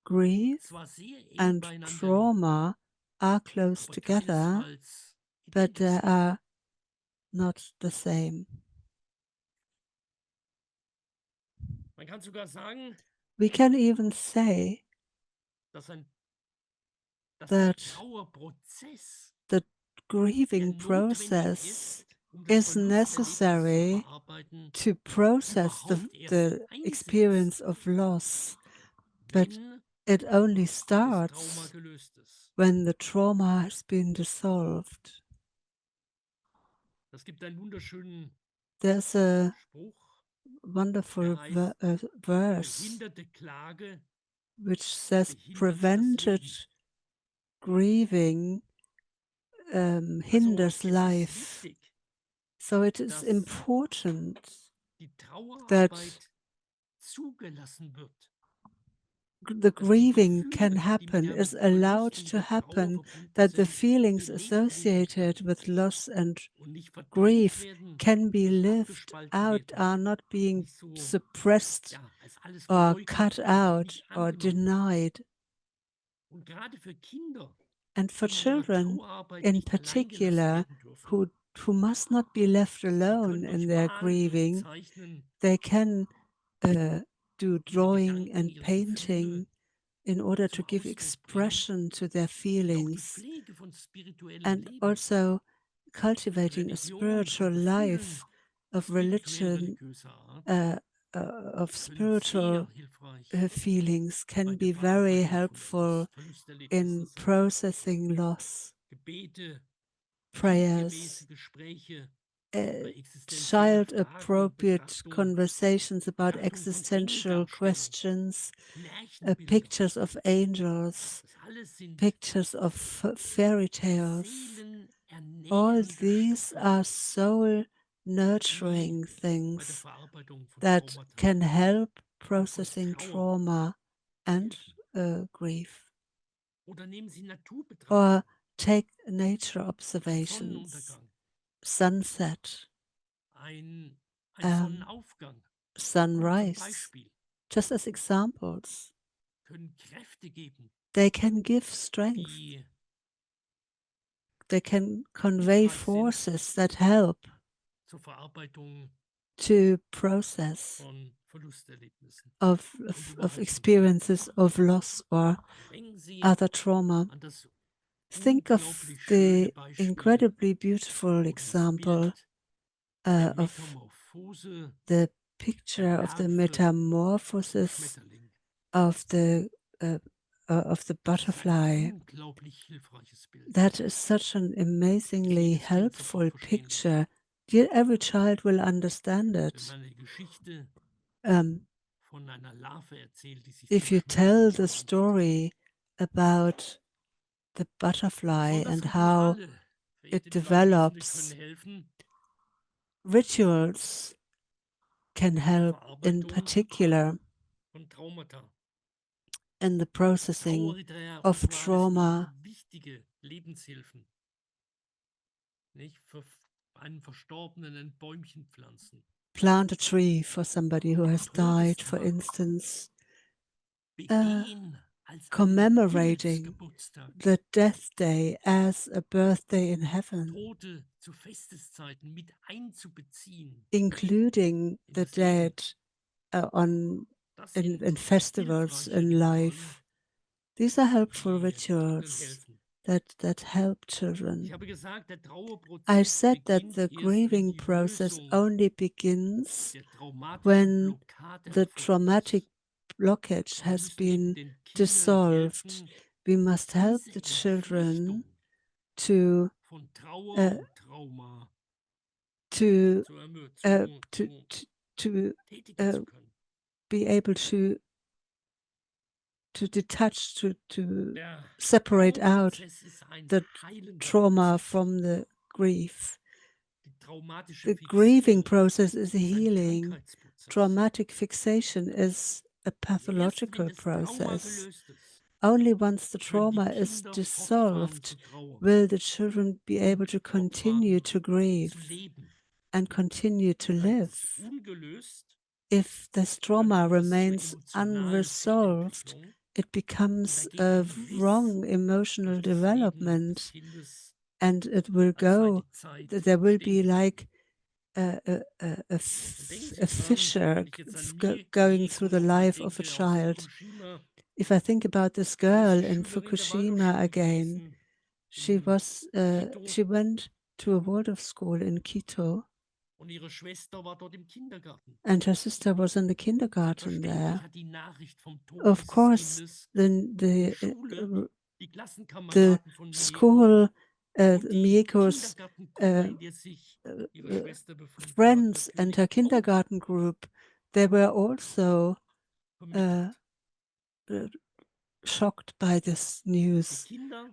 grief zwar sehr eng and beieinander liegen, trauma are close aber together, keinesfalls but identisch they sind. are not the same. Man kann sogar sagen, We can even say dass, dass der that Trauerprozess, the der grieving notwendig process ist, um das is Verlusterlebnis zu necessary verarbeiten, to process überhaupt erst the experience einsetzt, of loss, but wenn it only das Trauma starts gelöst ist. when the trauma has been dissolved. Das gibt einen wunderschönen There's a Spruch, der wonderful heißt, verse verhinderte Klage which says behindert das prevented Leben. Also hinders es ist life. wichtig, So it is dass important die that Trauerarbeit zugelassen wird, the dass die grieving can Gefühle, die mit happen, dem is allowed Verlust und mit to der Trauer happen, verbunden that the sind, feelings gelebt werden associated können with loss and und nicht verdrängt grief werden, can be nicht lived abgespalten out, werden, are not being nicht so, suppressed ja, als alles or verleugnet cut werden und out nicht or angenommen werden. denied. Und gerade für Kinder And for die in ihrer children Trauerarbeit in nicht allein gelassen particular, werden dürfen. who must not be left Sie alone können in durch their Malen, durch grieving, Zeichnen they can do ihre drawing Gedanken, and ihre Gefühle painting in order to zum give Ausdruck bringen. expression to their Und auch die feelings, Pflege von spirituellem and Leben, also von cultivating a Religion, von spiritual Gefühlen life of religion, spirituell-religiöser Art uh, of können sehr spiritual hilfreich feelings bei can der be very Verarbeitung von helpful Verlusterlebnissen in sein. processing loss. Gebete, Prayers, kindgemäße Gespräche über existenzielle child Fragen, appropriate Betrachtung, conversations about Betrachtung von existential Engeldarstellung, questions, Märchenbilder. pictures of angels, Das alles sind pictures of fairy tales. All seelenernährende these Stoffe, are soul die nurturing bei der things Verarbeitung von that Traumata can help oder von processing Trauer trauma and helfen. grief. Oder nehmen Sie Or Naturbetrachtung, take nature ein observations, Sonnenuntergang, sunset, ein um, Sonnenaufgang, nur zum sunrise, Beispiel, just as examples. können Kräfte geben, They can give strength. die They can convey hilfreich sind forces that help zur Verarbeitung to process von Verlusterlebnissen of, und of, of überhaupt von Trauma. experiences of loss or Denken Sie other trauma. an das Think of unglaublich schöne the Beispiel incredibly beautiful oder das example Bild der of Metamorphose the der picture of the Larve im metamorphosis Schmetterling. of uh, of the Das ist ein butterfly. unglaublich hilfreiches Bild. That is such an Das amazingly jedes Kind sofort helpful verstehen wird. picture. Every child will understand Wenn it. man eine Geschichte Um, von einer Larve erzählt, die sich zum if you tell Schmetterling the verwandelt. story about the butterfly and Besonders how Rituale, it verehrte liebe Anwesende, können develops, helfen rituals can bei der help in Verarbeitung particular von Traumata. in the processing of Trauerrituale sind trauma. wichtige Lebenshilfen. Nicht für einen Verstorbenen ein Bäumchen pflanzen. Plant a tree for somebody who Den has died, for Todestag instance. begehen als einen Commemorating Himmelsgeburtstag. the death day as a birthday in heaven, Tote zu Festeszeiten mit einzubeziehen including in the das Leben. dead on Das in sind festivals hilfreiche in Rituale, life. These are helpful die Kindern rituals helfen. that help Ich children. habe gesagt, der I Trauerprozess said that beginnt the erst, wenn grieving die process Lösung only begins der traumatischen when Blockade the erfolgt traumatic ist. blockage Wir has müssen eben been den Kindern dissolved. helfen, We must help diese the children Entflechtung to von Trauer uh, und Trauma to zu, uh, zu, to zu to, to tätigen zu können. be able to detach, to Der separate out Trauerprozess ist ein the heilender trauma Prozess. from the grief. Die traumatische The grieving Fixierung process is a ist ein healing. Krankheitsprozess. Traumatic fixation is a Erst wenn pathological das Trauma process. gelöst ist, Only once the können die trauma is Kinder fortfahren dissolved zu trauern will the children be able und to continue fortfahren to zu grieve leben. and continue to Bleibt es live. ungelöst, If this dann trauma wird es zur remains emotionalen unresolved, Fehlentwicklung it und becomes da geht a ein Riss wrong durch emotional das Leben des development, Kindes, and it will als sei go, die Zeit there will stehen be geblieben. like a Und denken a Sie dran, fissure wenn ich jetzt an Mie going through the Miekono life of a denke aus child. Fukushima, If I think about this sie ist girl in Schülerin der Fukushima Waldorfschule again, gewesen in Quito she went to a Waldorf school in Quito, und ihre Schwester war dort im Kindergarten. and her sister was in the kindergarten Selbstverständlich there. hat die Nachricht vom Tod Of dieses course, Kindes die the Schule, die the Klassenkameraden von Mieko school, und die Mieko's Kindergartengruppe, in der sich ihre uh, Schwester befunden hat, friends and her natürlich auch kindergarten group, they were also uh, vermittelt. uh, shocked by this Die news. Kinder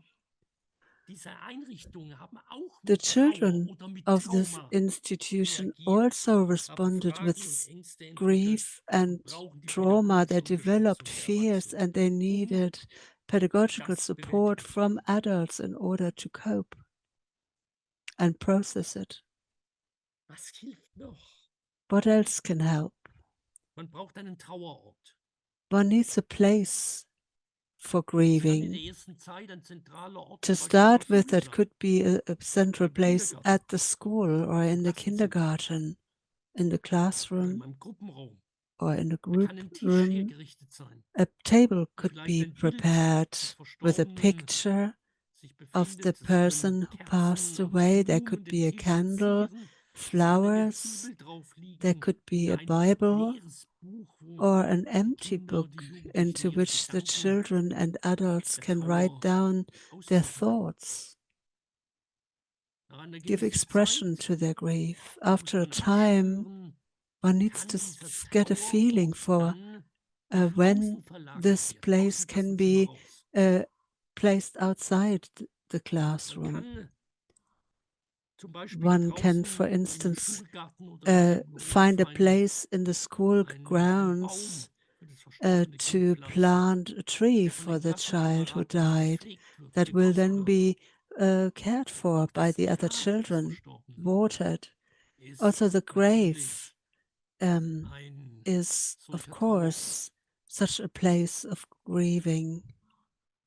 dieser Einrichtung haben auch The mit Trauer children oder mit of this Trauma institution reagiert, also haben responded Fragen und with Ängste entwickelt grief and und brauchen die trauma. They pädagogische developed Unterstützung der fears Erwachsenen, and they um needed pedagogical das support bewältigen zu from können. adults in order to cope and process it. Was hilft noch? What else can help? Man braucht einen Trauerort. One needs a place for Es kann in grieving. der ersten Zeit ein zentraler Ort To zum Beispiel in der start with, Schule that sein could be a oder central im place Kindergarten, at the school or im in the Klassenzimmer kindergarten, in the oder in classroom meinem Gruppenraum. or in a Da group kann ein Tisch room. hergerichtet sein, A table wo could vielleicht be ein Bild prepared des with a Verstorbenen picture sich of the befindet. Es können person who Kerzen passed und away. There Blumen could den be a Tisch candle, sezieren. Es kann eine flowers, Bibel drauf there liegen could be oder a ein Bible leeres Buch, wo or an die empty Kinder, book die Jugendlichen into ihre which the Gedanken children and adults der can write Trauer down their ausdrücken können. thoughts, Nach einer give gewissen expression Zeit to their grief. muss After a man time, abspüren, one needs kann to dieser get a feeling Trauerort for dann nach when außen verlagert this werden, aus place dem can Klassenzimmer be raus. uh, placed outside the Man classroom. kann zum Beispiel One can, for draußen im instance, Schulgarten oder in der find a Schulhof place in the school einen Baum grounds für das verstorbene Kind to pflanzen, plant a tree der von for den the child who Klassenkameraden died gepflegt wird, that will then gegossen wird. be cared for Auch by das the other Grab des children, Verstorbenen watered. ist Also the grave natürlich ein is, of solcher Trauerort. course, such a place of grieving.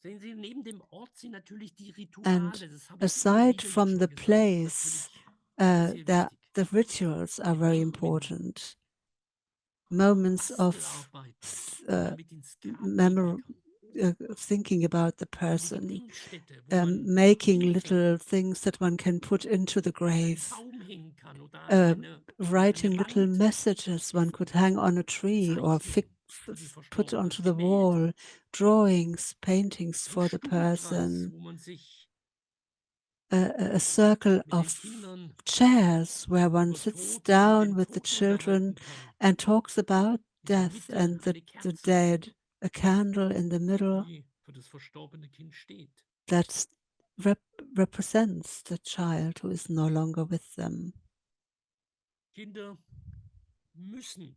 Sehen Sie, neben dem Ort sind natürlich die And Rituale, das habe ich immer aside wieder ja from schon the gesagt, place, natürlich sehr, sehr wichtig. the rituals are Die very Namen, important. Moments of Bastelarbeiten, wo uh, man mit ins Grab gehen memor- kann. thinking about the Eine person, Gedenkstätte, wo man making little hinfällt, things that one can put into the an einen grave, Baum hängen kann oder uh, an writing eine little Wand, messages one could hang on a tree or Zeichnungen für den put Verstorbenen, onto the Gemälde, wall, drawings, paintings ein for the Stuhlkreis, person, wo man sich a circle mit den of Kindern chairs where one über sits Tod und down den with the Tod children unterhalten kann. and talks about In der death Mitte and eine the Kerze, dead, a candle in the middle die für das verstorbene Kind steht. that represents the child who is no longer with them. Kinder müssen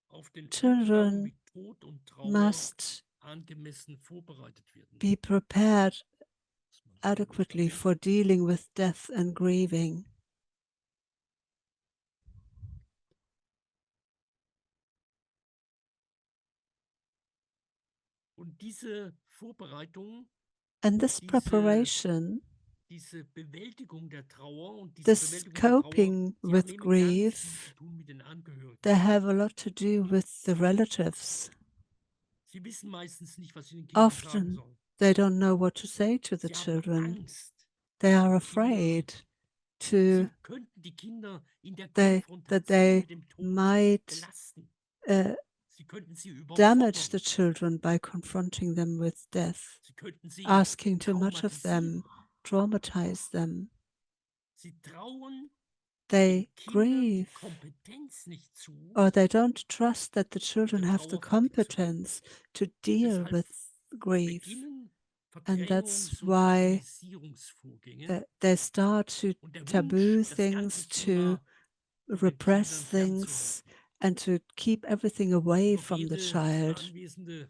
auf den Umgang Children mit Tod und Trauer must angemessen vorbereitet werden. be prepared Muss man so nicht adequately for verbinden. dealing with death and grieving. Und diese Vorbereitung, And this diese, preparation, diese Bewältigung der Trauer und diese this Bewältigung der Trauer, coping sie haben with eben ganz viel zu grief, tun mit den they Angehörigen. have a lot to do with the relatives. Sie wissen meistens nicht, was sie den Kindern sagen Often sollen. they don't know what to say to the Sie haben children. Angst, They dass are die Kinder, afraid to sie könnten die Kinder in der that Konfrontation they mit dem Tod might belasten. uh, Sie könnten sie damage the überfordern. children by confronting them with death, Sie könnten sie asking too much of them, traumatisieren. traumatize them. Sie trauen den They Kindern die grieve, Kompetenz nicht zu, or they don't trust that the mit children der have the Trauer fertig zu werden. competence to Und deal deshalb with grief. beginnen And that's Verdrängungs- und why Tabuisierungsvorgänge. they start to Und der Wunsch, taboo das ganze things, to Thema von den repress Kindern things, fernzuhalten. and to keep everything away Aber from the verehrte child. anwesende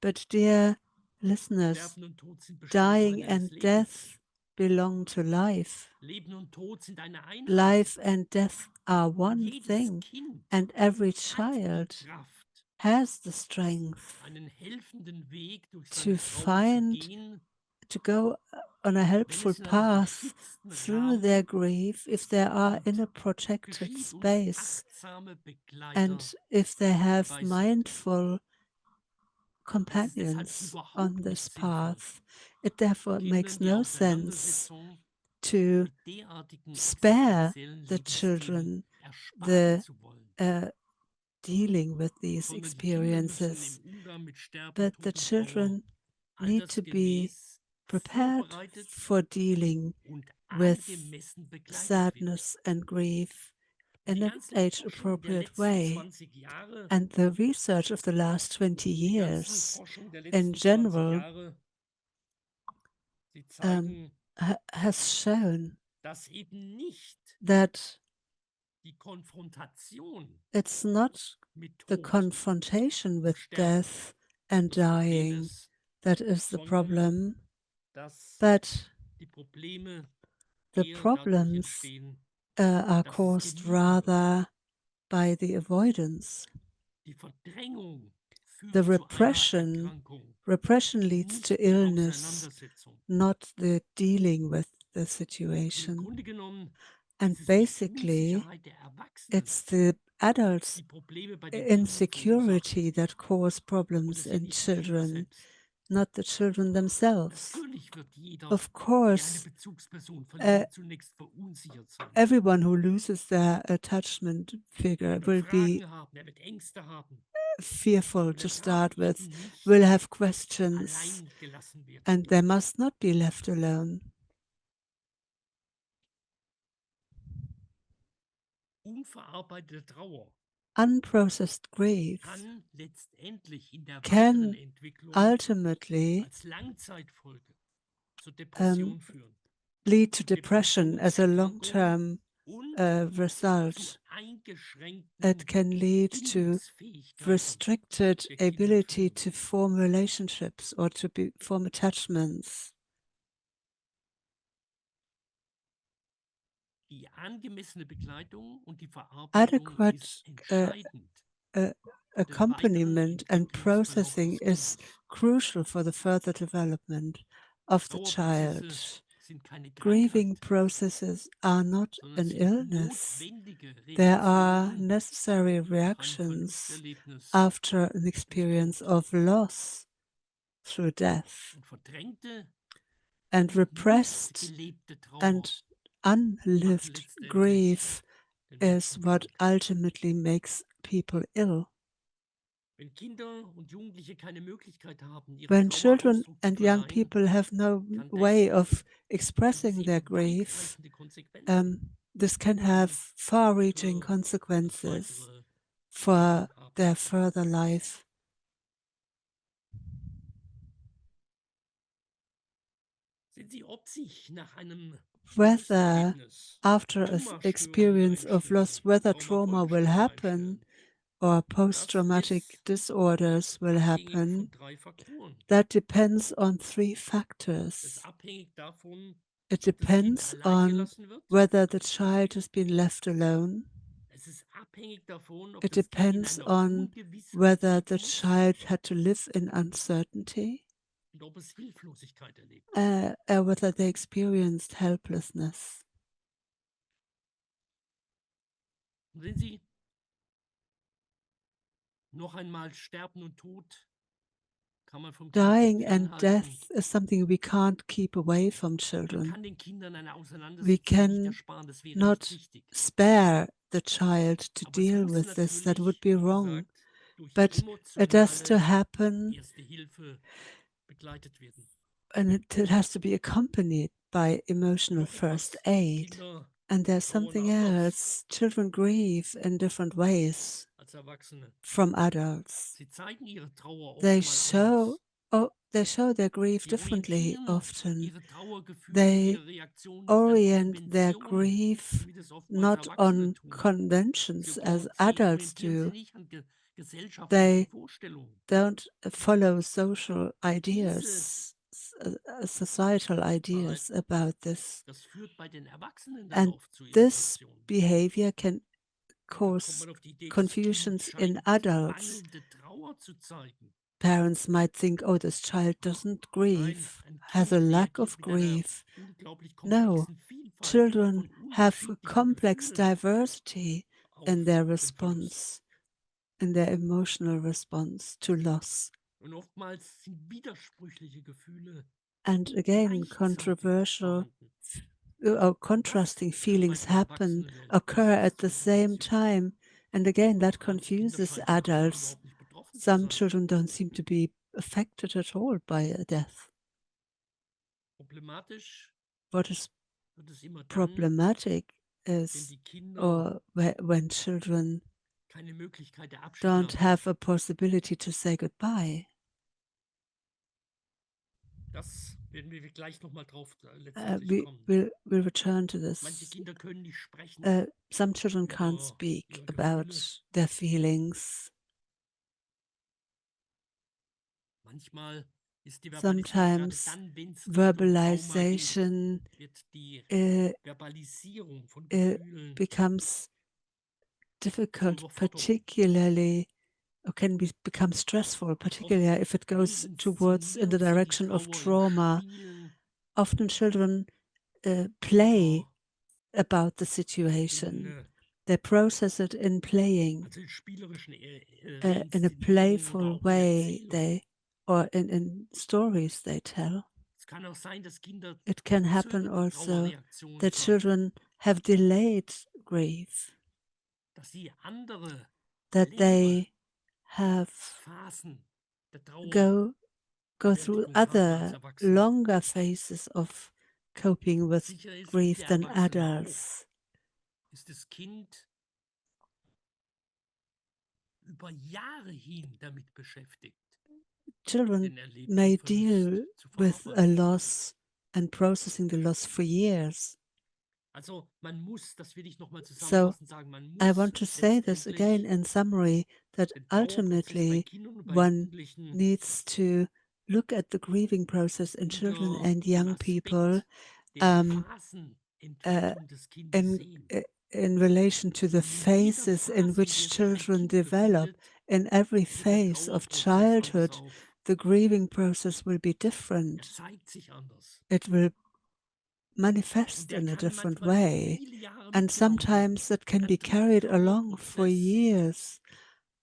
But, dear listeners, Sterben und Tod sind dying Bestandteile des and Lebens. death belong to life. Leben und Tod sind eine Einheit. Life and death are Und one jedes thing, Kind and every hat die child Kraft, has the strength einen helfenden Weg durch to seine Trauer zu find, gehen, to go on a wenn helpful es in einem path geschützten through their Rahmen grief if they are in gut a protected geschieht und space, achtsame Begleiter and if they have dabei sind. mindful Es ist deshalb companions on überhaupt this nicht sinnvoll, path. It therefore makes Kindern die no sense Auseinandersetzung to mit derartigen spare existenziellen the Liebesthemen children ersparen the zu wollen, dealing with these sondern die Kinder müssen experiences, im Umgang mit Sterben, but the Tod und Trauer children need to be altersgemäß prepared vorbereitet for dealing und with angemessen begleitet werden. sadness and grief Und in die an ganze age Forschung der appropriate letzten way. 20 Jahre, And the research of the last 20 die ganzen years Forschung der in letzten 20 general Jahre, sie zeigen, has shown dass eben nicht that die Konfrontation it's not mit the Tod confrontation und with Sterben death and das Problem dying ist, that is the sondern problem, dass but die Probleme the eher dadurch problems entstehen, are dass es caused gemieden wird. rather by the avoidance, Die Verdrängung the führt zu einer Erkrankung repression und leads to nicht die illness, Auseinandersetzung. not the dealing with the Und im situation. Grunde genommen And ist es die basically, Unsicherheit der Erwachsenen, it's the adults' die Probleme bei den Kindern verursacht insecurity that cause und problems es sind in nicht die Kinder children, selbst. not the children themselves. Natürlich wird jeder, Of der eine course, Bezugsperson uh, verliert, zunächst verunsichert sein. everyone who loses their attachment figure Er wird will be Fragen haben, er wird Ängste haben fearful und to er darf start with, eben will nicht have questions, allein gelassen werden. and they must not be left alone. Unverarbeitete Trauer Unprocessed grief kann letztendlich in der weiteren can Entwicklung ultimately als Langzeitfolge zur um, Depression führen. lead to Und depression as a Depressionserkrankungen long-term und zum result. It eingeschränkten can lead to Bindungsfähigkeiten restricted der Kinder ability führen. to form relationships or to form attachments. Die angemessene Begleitung und die Verarbeitung ist Adequate entscheidend uh, für den weiteren accompaniment and Entwicklungsverlauf processing des is Kindes. crucial for the further development of the Trauerprozesse child. sind keine Grieving Krankheit, processes are not sondern an sind illness. notwendige There are Reaktionen necessary nach einem reactions Verlusterlebnis after an durch experience Tod. of loss through death. Und verdrängte And und nicht repressed gelebte Trauer and machen unlived letztendlich grief den is Menschen what krank. ultimately makes people ill. Wenn Kinder und Jugendliche keine Möglichkeit haben, ihren When Trauer children Ausdruck zu and young verleihen, people have no kann way das of für expressing sehr their grief, weitreichende Konsequenzen this can have far-reaching für das consequences weitere for Leben haben. their further life. Sehen Sie, ob sich nach einem Whether Verlusterlebnis after an Traumastörungen experience of einstellen, loss, whether trauma will Traumafolgestörungen happen einstellen, or das post-traumatic ist disorders will abhängig happen, von 3 Faktoren. that depends on three Es ist factors. abhängig davon, It ob das Kind depends allein on gelassen wird. whether the child has been left alone. Es ist abhängig davon, ob It das Kind in depends einer on Ungewissheit whether the leben muss child had to live in uncertainty, und ob es Hilflosigkeit erlebt. or whether they experienced helplessness. Und sehen Sie, noch einmal Sterben und Tod kann man vom Kind nicht Dying and fernhalten. death is something we can't keep away from Man children. kann den Kindern eine We Auseinandersetzung nicht can ersparen, das wäre nicht not richtig. spare the child to Aber es deal muss with this. That would natürlich, be wie wrong. gesagt, durch But it has to emotionale happen, Erste Hilfe begleitet werden. and it has to be accompanied by emotional Noch first etwas. aid. Kinder And there's trauern something anders else. Children grieve in different ways als Erwachsene. from adults. Sie zeigen ihre Trauer They oft mal show anders. they show their grief Sie differently orientieren often. ihre Trauergefühle und They ihre Reaktion nicht an orient their Konventionen, grief wie das oftmals not Erwachsene on tun. conventions as adults Orientieren sie do. nicht an gesellschaftlichen They Vorstellungen. don't follow social Dieses ideas, societal ideas Verhalten, about this. das führt bei den Erwachsenen dann And oft zu this Irritationen. behavior can Und dann kommt cause man auf die Idee, das Kind confusions in scheint adults. mangelnde Trauer zu zeigen. Parents might think, oh, this child doesn't Nein, grieve, ein has a Kind lack reagiert of mit einer grief. unglaublich No, komplexen Vielfalt children von have unterschiedlichen complex Gefühlen diversity auf in their den Verlust. response, in their emotional response to loss. Und oftmals sind widersprüchliche Gefühle And again, gleichzeitig controversial vorhanden. or Und das contrasting führt bei feelings den happen, Erwachsenen in occur at the same Frustration. time. And again, that Manche Kinder confuses scheinen davon adults. überhaupt nicht betroffen zu Some sein. children don't seem to be affected at all by a death. Problematisch What is wird es immer dann, problematic wenn is, die Kinder or when children keine Möglichkeit der Abschied don't haben. have a possibility to say goodbye. Das werden wir gleich nochmal drauf letztendlich We kommen. will return to Manche this. Kinder können nicht sprechen Some children can't über speak ihre Gefühle. about their feelings. Manchmal ist die Verbalisierung gerade Sometimes dann, wenn es nicht um Trauma geht, verbalization wird die uh, Verbalisierung von uh, Gefühlen becomes zur difficult, Überforderung. particularly or can become stressful, particularly Oft if it goes towards in the inszenieren sie die direction of Trauer im trauma. Spielen Often children play oder about the in, situation. They process it in playing, also in spielerischen in a Reinszenierungen oder playful auch in way. Erzählungen. Or in stories they tell. Es kann auch sein, dass Kinder It can happen verzögerte also Trauerreaktionen that zeigen, children have delayed grief, dass sie andere, that längere they have Phasen der go through Trauerbewältigung haben als other Erwachsene. longer phases of coping with Sicher ist, wie grief der than Erwachsene auch, adults. ist das Kind über Jahre hin damit beschäftigt, Children den erlebten may Verlust deal zu with a verarbeiten. loss and processing the loss for years. Also man muss, das will ich nochmal So zusammenfassend sagen, man I muss want to say this again letztendlich in summary, that den Trauerprozess bei ultimately Kindern und bei one Jugendlichen needs to look at the grieving process in children unter and dem young people Aspekt der um, uh, Phasenentwicklung des Kindes in, sehen. in relation to the Und in jeder phases in Phase, in which der sich ein children Kind develop. befindet, In every tritt der phase of Trauerprozess anders childhood, auf. the grieving process will be Er different. zeigt sich anders. It will Und manifest der in a kann different manchmal über way. viele Jahre And mitgenommen werden. sometimes that Und can dann be tritt der carried along for Trauerprozess years.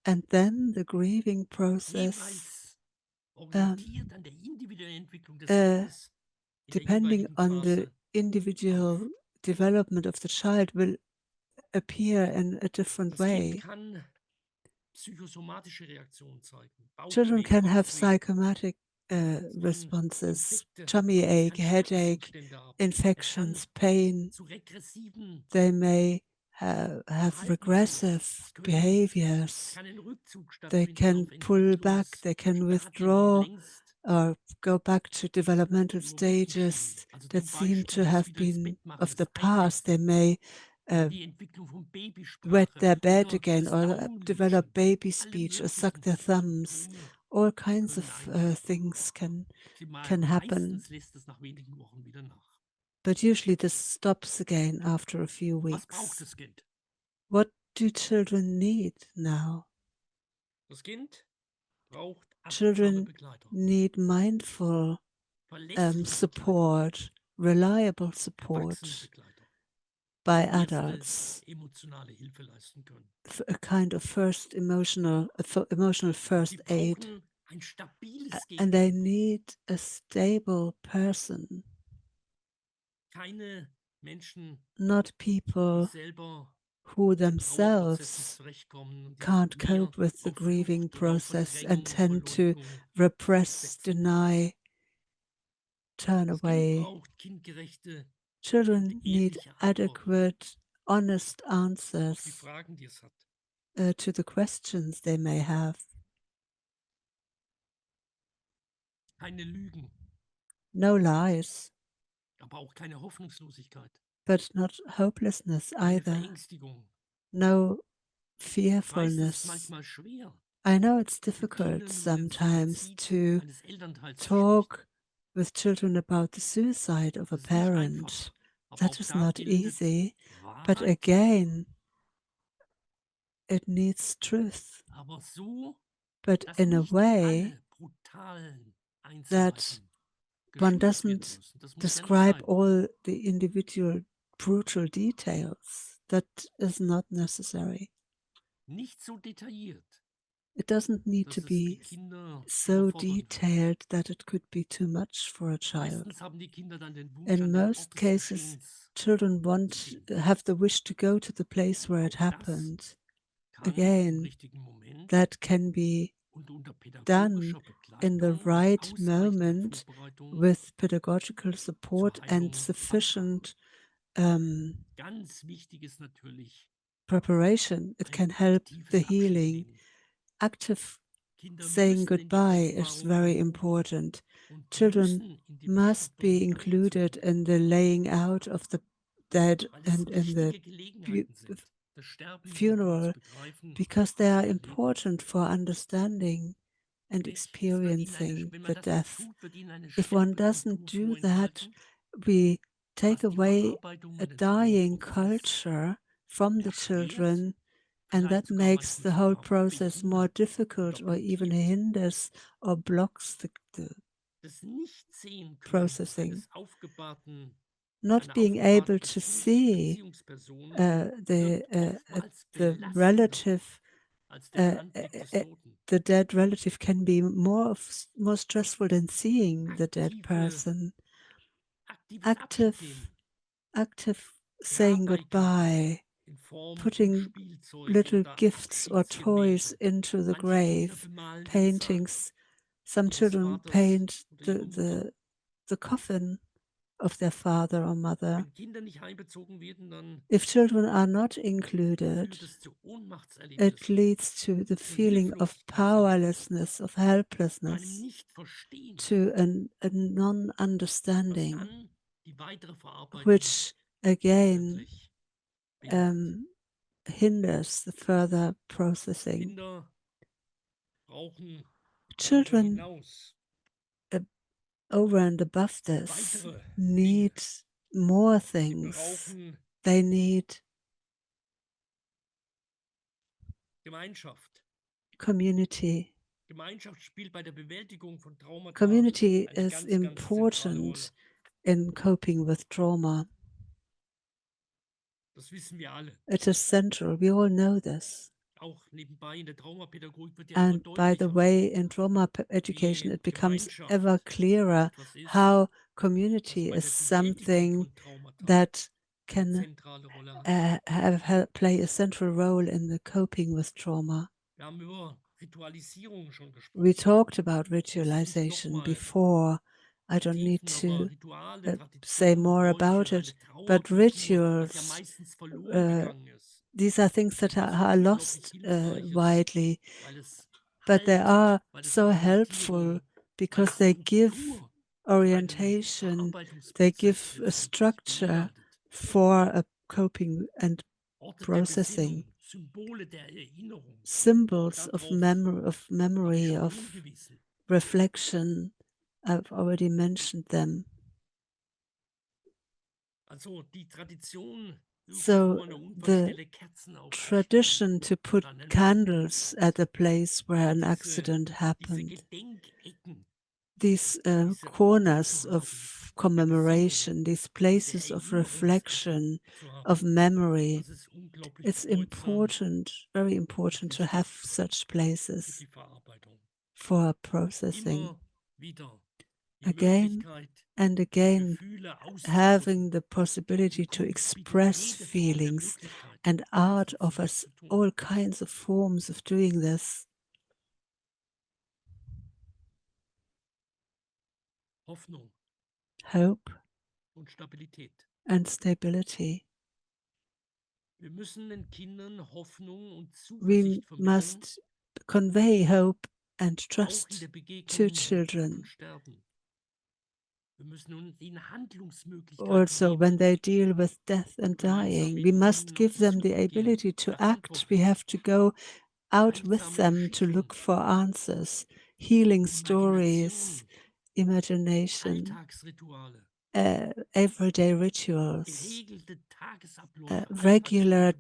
And then the grieving process, jeweils um, orientiert an der individuellen Entwicklung des uh, Kindes in der depending jeweiligen on the Phase individual auf. development of the child, will appear in a different Das Kind way. kann psychosomatische Reaktionen zeigen, Children Bauchweh, can have Kopfweh. psychomatic Es kann responses, Infekte, tummy es ache, kann headache, Schmerzzustände haben. Es kann infections, pain. zu regressiven They may have Verhaltensweisen. regressive Es behaviors. kann ein Rückzug They stattfinden can auf pull back, they can Entwicklungsstadien, die withdraw, längst or go back to developmental nur Wochen schienen. stages Also that zum seem Beispiel to das have wieder ins been Bett machen, of the das past. They Einbetten may oder uh, die Entwicklung von wet Babysprache their bed oder again, das or develop Daumenlutschen. baby Alle speech, or suck möglichen their thumbs. Symptome All kinds können of eintreten. things Optimal, can happen, meistens lässt es nach wenigen Wochen wieder nach. but usually this stops again after a few Was braucht weeks. das Kind? What do children need now? Das Kind braucht achtsame Children Begleitung, need mindful verlässliche Begleitung, support, reliable erwachsene support Begleitung, by die erste adults, emotionale Hilfe leisten können. a kind of first emotional Und sie first aid. brauchen ein stabiles And they Gegenüber. need a stable person, Keine Menschen, not die people selber who mit dem Trauerprozess nicht themselves zurechtkommen und jetzt can't mehr cope with the auf grieving Flucht oder auf process and Verdrängung und tend to Verleugnung repress, setzen. deny, turn Das Kind away. braucht kindgerechte und Children need ehrliche Antworten adequate, honest auf die answers Fragen, die es hat. to the questions they may have. Keine Lügen, No lies, aber auch keine Hoffnungslosigkeit, but not hopelessness keine either. Verängstigung. No Ich weiß, das ist fearfulness. manchmal schwer, I know it's mit difficult Kindern über den sometimes Suizid to eines Elternteils zu sprechen. talk with children about the suicide of a Das ist nicht parent. einfach, aber That auch is da not bildet easy. But Wahrheit, again, it needs truth, aber so, but dass in a nicht way alle brutalen that Einzelheiten one geschildert werden doesn't müssen. Das muss ja nicht describe sein. all the individual brutal details. That is not necessary. Nicht so detailliert, It doesn't need to dass es die be Kinder so überfordern würde. detailed that it could be too much for a child. Meistens haben die Kinder dann den Wunsch, In an den most Ort des cases, Geschehens children zu want gehen. have the wish to go to the place where it Auch das happened. kann im Again, richtigen Moment that can be und unter done pädagogischer in the Begleitung und right ausreichender moment Vorbereitung with pedagogical zur support and Heilung beitragen. sufficient um, Ganz wichtig ist natürlich, preparation. It ein can help the aktives healing. Abschiednehmen. Active Kinder saying müssen in die goodbye is very Aussparung important. und Children müssen in die must Bestattung be mit included einbezogen in werden, the laying out of the dead weil es and in the wichtige fu- Gelegenheiten sind, das Sterben hinter funeral zu begreifen because they und are zu erleben. important for understanding and Es wird ihnen experiencing wenn man the das nicht death. tut, wird ihnen eine If one doesn't Sterbekultur do that, vorenthalten, we take was die away Verarbeitung a und den dying Trauerprozess culture from the erschwert children And that makes the whole process more difficult or even hinders or blocks the processing. Not being able to see the relative, the dead relative can be more stressful than seeing the dead person. Active saying goodbye, putting little gifts or toys into the grave, paintings. Some children paint the coffin of their father or mother. If children are not included, it leads to the feeling of powerlessness, of helplessness, to a non-understanding, which again hinders the further processing. Children over and above this need more things. They need community. Community is important in coping with trauma. It is central. We all know this. And by the way, in trauma education, it becomes ever clearer how community is something that can play a central role in the coping with trauma. We talked about ritualization before. I don't need to say more about it, but rituals, these are things that are lost widely, but they are so helpful because they give orientation, they give a structure for a coping and processing. Symbols of memory, of reflection, I've already mentioned them. So the tradition to put candles at a place where an accident happened, these corners of commemoration, these places of reflection, of memory, it's important, very important to have such places for processing. Again and again, having the possibility to express feelings, and art offers all kinds of forms of doing this. Hope and stability. We must convey hope and trust to children. Also, when they deal with death and dying, we must give them the ability to act. We have to go out with them to look for answers, healing stories, imagination, everyday rituals, regular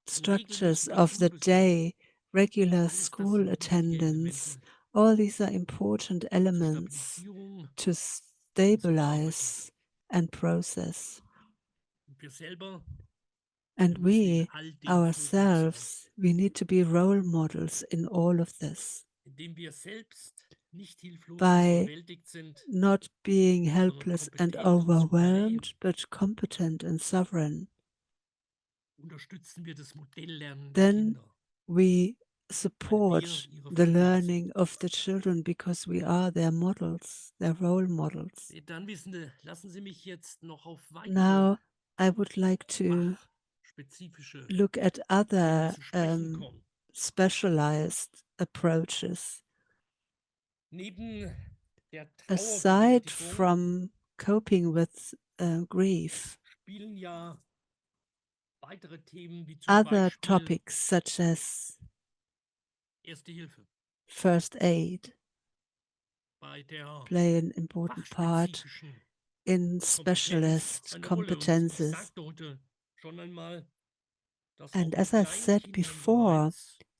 structures of the day, regular school attendance. All these are important elements to stabilize and process. And we ourselves, we need to be role models in all of this. By not being helpless and overwhelmed, but competent and sovereign. Then we support the learning of the children because we are their models, their role models. Now, I would like to look at other specialized approaches. Aside from coping with grief, other topics such as first aid play an important part in specialist competences. And as I said before,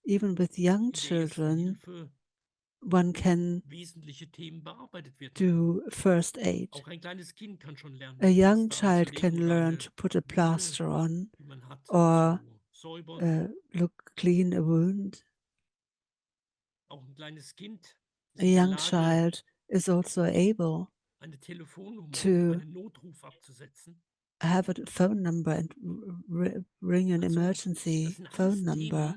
even with young children, one can do first aid. A young child can learn to put a plaster on or clean a wound. A young child is also able to have a phone number and ring an emergency phone number.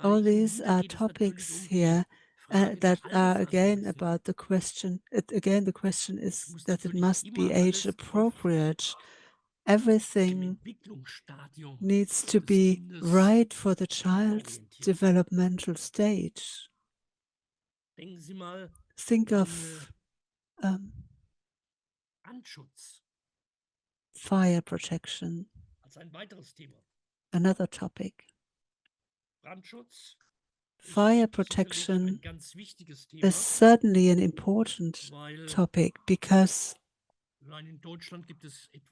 All these are topics here that are again about the question. Again, the question is that it must be age appropriate. Everything needs to be right for the child's developmental stage. Think of fire protection, another topic. Fire protection is certainly an important topic because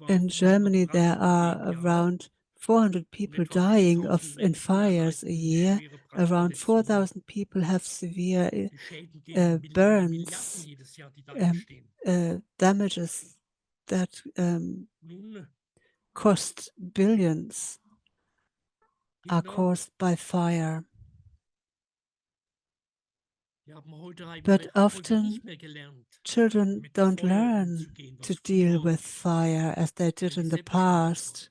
in Germany there are around 400 people dying in fires a year. Around 4,000 people have severe burns, damages that cost billions are caused by fire. But often children don't learn to deal with fire as they did in the past.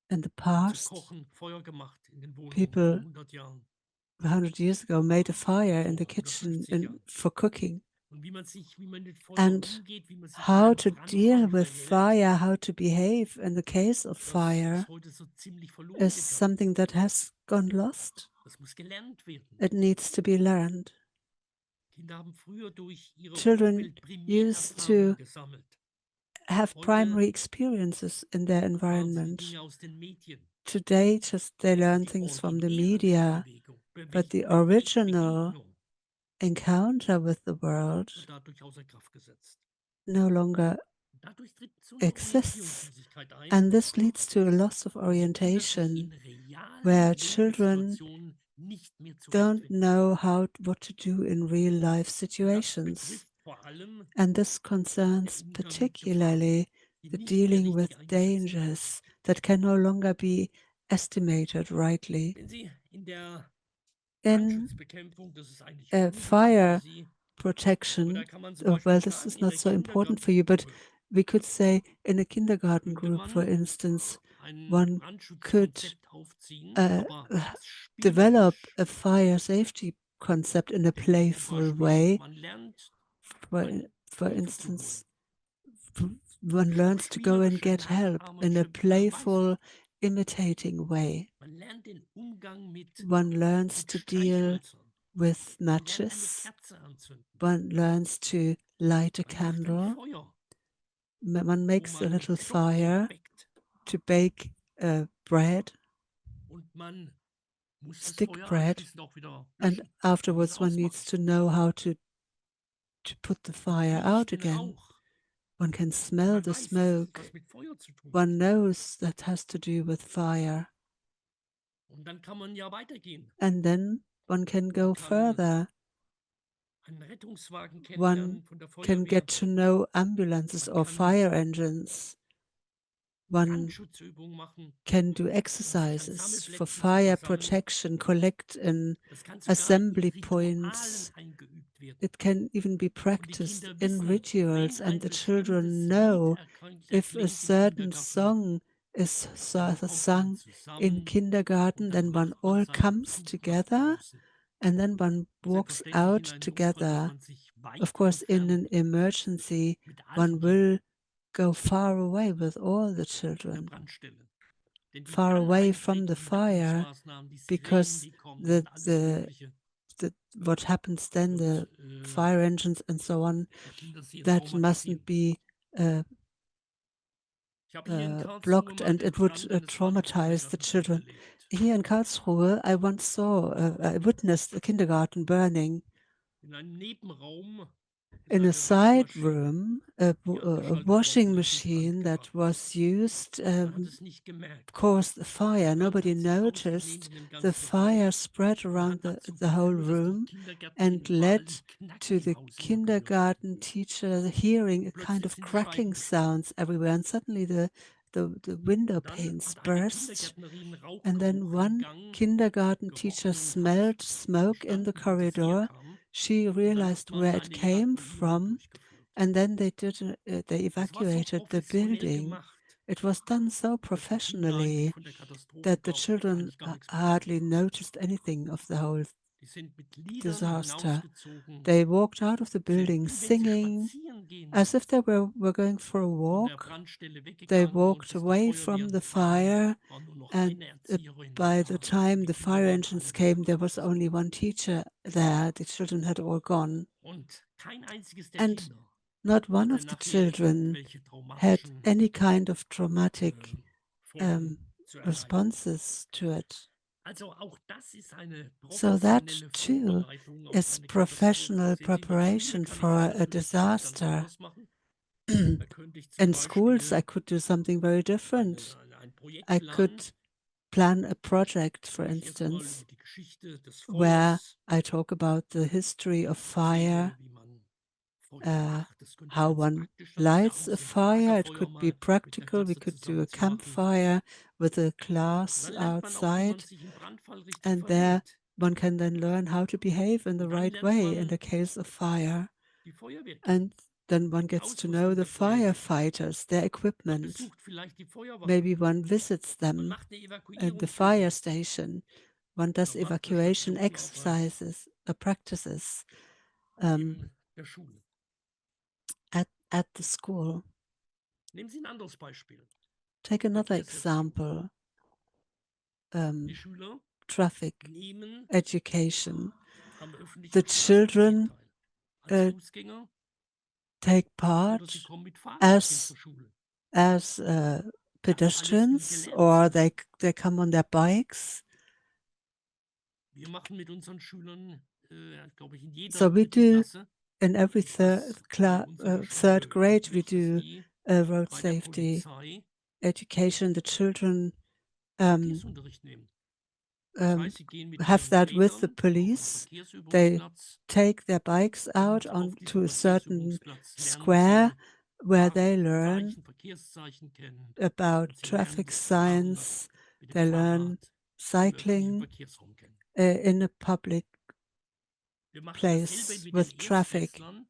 In the past, people 100 years ago made a fire in the kitchen for cooking. And how to deal with fire, how to behave in the case of fire is something that has gone lost. It needs to be learned. Children used to have primary experiences in their environment. Today, just they learn things from the media, but the original encounter with the world no longer exists. And this leads to a loss of orientation, where children don't know what to do in real life situations. And this concerns particularly the dealing with dangers that can no longer be estimated rightly. In fire protection, well, this is not so important for you, but we could say in a kindergarten group, for instance, one could develop a fire safety concept in a playful way. For instance, one learns to go and get help in a playful, imitating way. One learns to deal with matches. One learns to light a candle. One makes a little fire to bake bread, stick bread, and afterwards one needs to know how to put the fire out again. One can smell the smoke. One knows that has to do with fire. And then one can go further. One can get to know ambulances or fire engines. One can do exercises for fire protection, collect in assembly points. It can even be practiced in rituals, and the children know if a certain song is sung in kindergarten, then one all comes together and then one walks out together. Of course, in an emergency, one will go far away with all the children, far away from the fire, because what happens then, the fire engines and so on, that mustn't be blocked, and it would traumatize the children. Here in Karlsruhe, I once I witnessed a kindergarten burning. in a eine side Waschmaschine, room, die a angeschaltet worden washing ist, in Brand machine that geraten was ist. used Man hat es nicht gemerkt. caused a fire. Brand Nobody hat sich ausgedehnt noticed. in dem The ganzen fire Haus spread und around hat dazu the whole geführt, dass die room Kindergärtnerin and überall led die Knacken to im the Haus immer gehört hat. kindergarten teacher hearing a kind Plötzlich of sind die Scheiben cracking gesprungen. sounds everywhere, and suddenly the window Dann panes hat eine burst. Kindergärtnerin And then Rauchgeruch im one Gang kindergarten teacher gerochen und hat smelled smoke in the verstanden, wo das corridor. herkam. She Und dann hat realized where man it eine came Evakuierung from, durchgeführt. and then they Das war so evacuated the professionell building. gemacht, It was done so dass die Kinder eigentlich professionally von der Katastrophe that the children eigentlich gar nichts hardly mitgekriegt haben. noticed anything of the whole Die sind mit Liedern disaster. hinausgezogen, They walked out of the sind building wie wenn sie singing spazieren gehen, as if they were going for a von der walk. Brandstelle They weggegangen und walked bis die away Feuerwehren from the kamen, fire, war nur noch and eine Erzieherin by the da und time die the Kinder fire waren engines alle wieder came, zu there was Hause. only one teacher there. The children had all gone. Und kein einziges der And Kinder not one hatte of the nachher children irgendwelche had traumatischen any kind of traumatic Folgen zu erleiden. responses to it. Also auch das ist eine So that professionelle too Vorbereitung auf is eine Katastrophe. professional Sehen Sie, in der Schule preparation kann ich es for a natürlich ganz disaster. anders machen. Da könnte ich zum In schools, I Beispiel could do something very different. ein I Projekt planen, could plan a project, for wo ich erstmal instance, über die Geschichte des where Feuers I talk about the history of fire, erzähle, wie man Feuer uh, macht. Das könnte how ganz one praktisch dann zu lights Hause a so ein fire. It Lagerfeuer could be mal mit der practical. We Klasse could do a zusammen zu machen. campfire with a Und class dann lernt man auch, wie man outside, sich im Brandfall richtig and there verhält. one can then learn how to behave in the Und dann right lernt way in man the case of fire. die Feuerwehr And kennen, then one die gets to know Ausrüstung the der Feuerwehr. firefighters, their Man equipment. besucht vielleicht die Feuerwache. Maybe one visits Man them macht eine at the fire Evakuierungsübung. station. One does Man macht eine evacuation Stationsarbeit exercises, practices in der Schule. at the school. Nehmen Sie ein anderes Beispiel. Take another Verkehrserziehung. example, Die Schüler traffic nehmen education. am öffentlichen The Straßenverkehr children teil. Als uh, Fußgänger take oder sie part kommen mit Fahrrädchen as zur Schule. as Das alles will pedestrians, gelernt or sein. they come on their bikes. Wir machen mit unseren Schülern, glaube ich, in jeder So we dritten do Klasse in every ist das bei unserer third Schule grade, we üblich, dass do die road bei der safety Polizei education. The children Verkehrsunterricht nehmen. Das um, heißt, sie gehen mit have ihren that with the Rädern auf einen police. They Verkehrsübungsplatz take their bikes out und auf onto diesem a certain Verkehrsübungsplatz lernen square sie where they learn Fahrenzeichen, Verkehrszeichen kennen about und sie lernen traffic das Fahren science. mit dem They learn Fahrrad im öffentlichen cycling Verkehrsraum kennen. in a public Wir machen dasselbe place mit den with traffic. Erstklässlern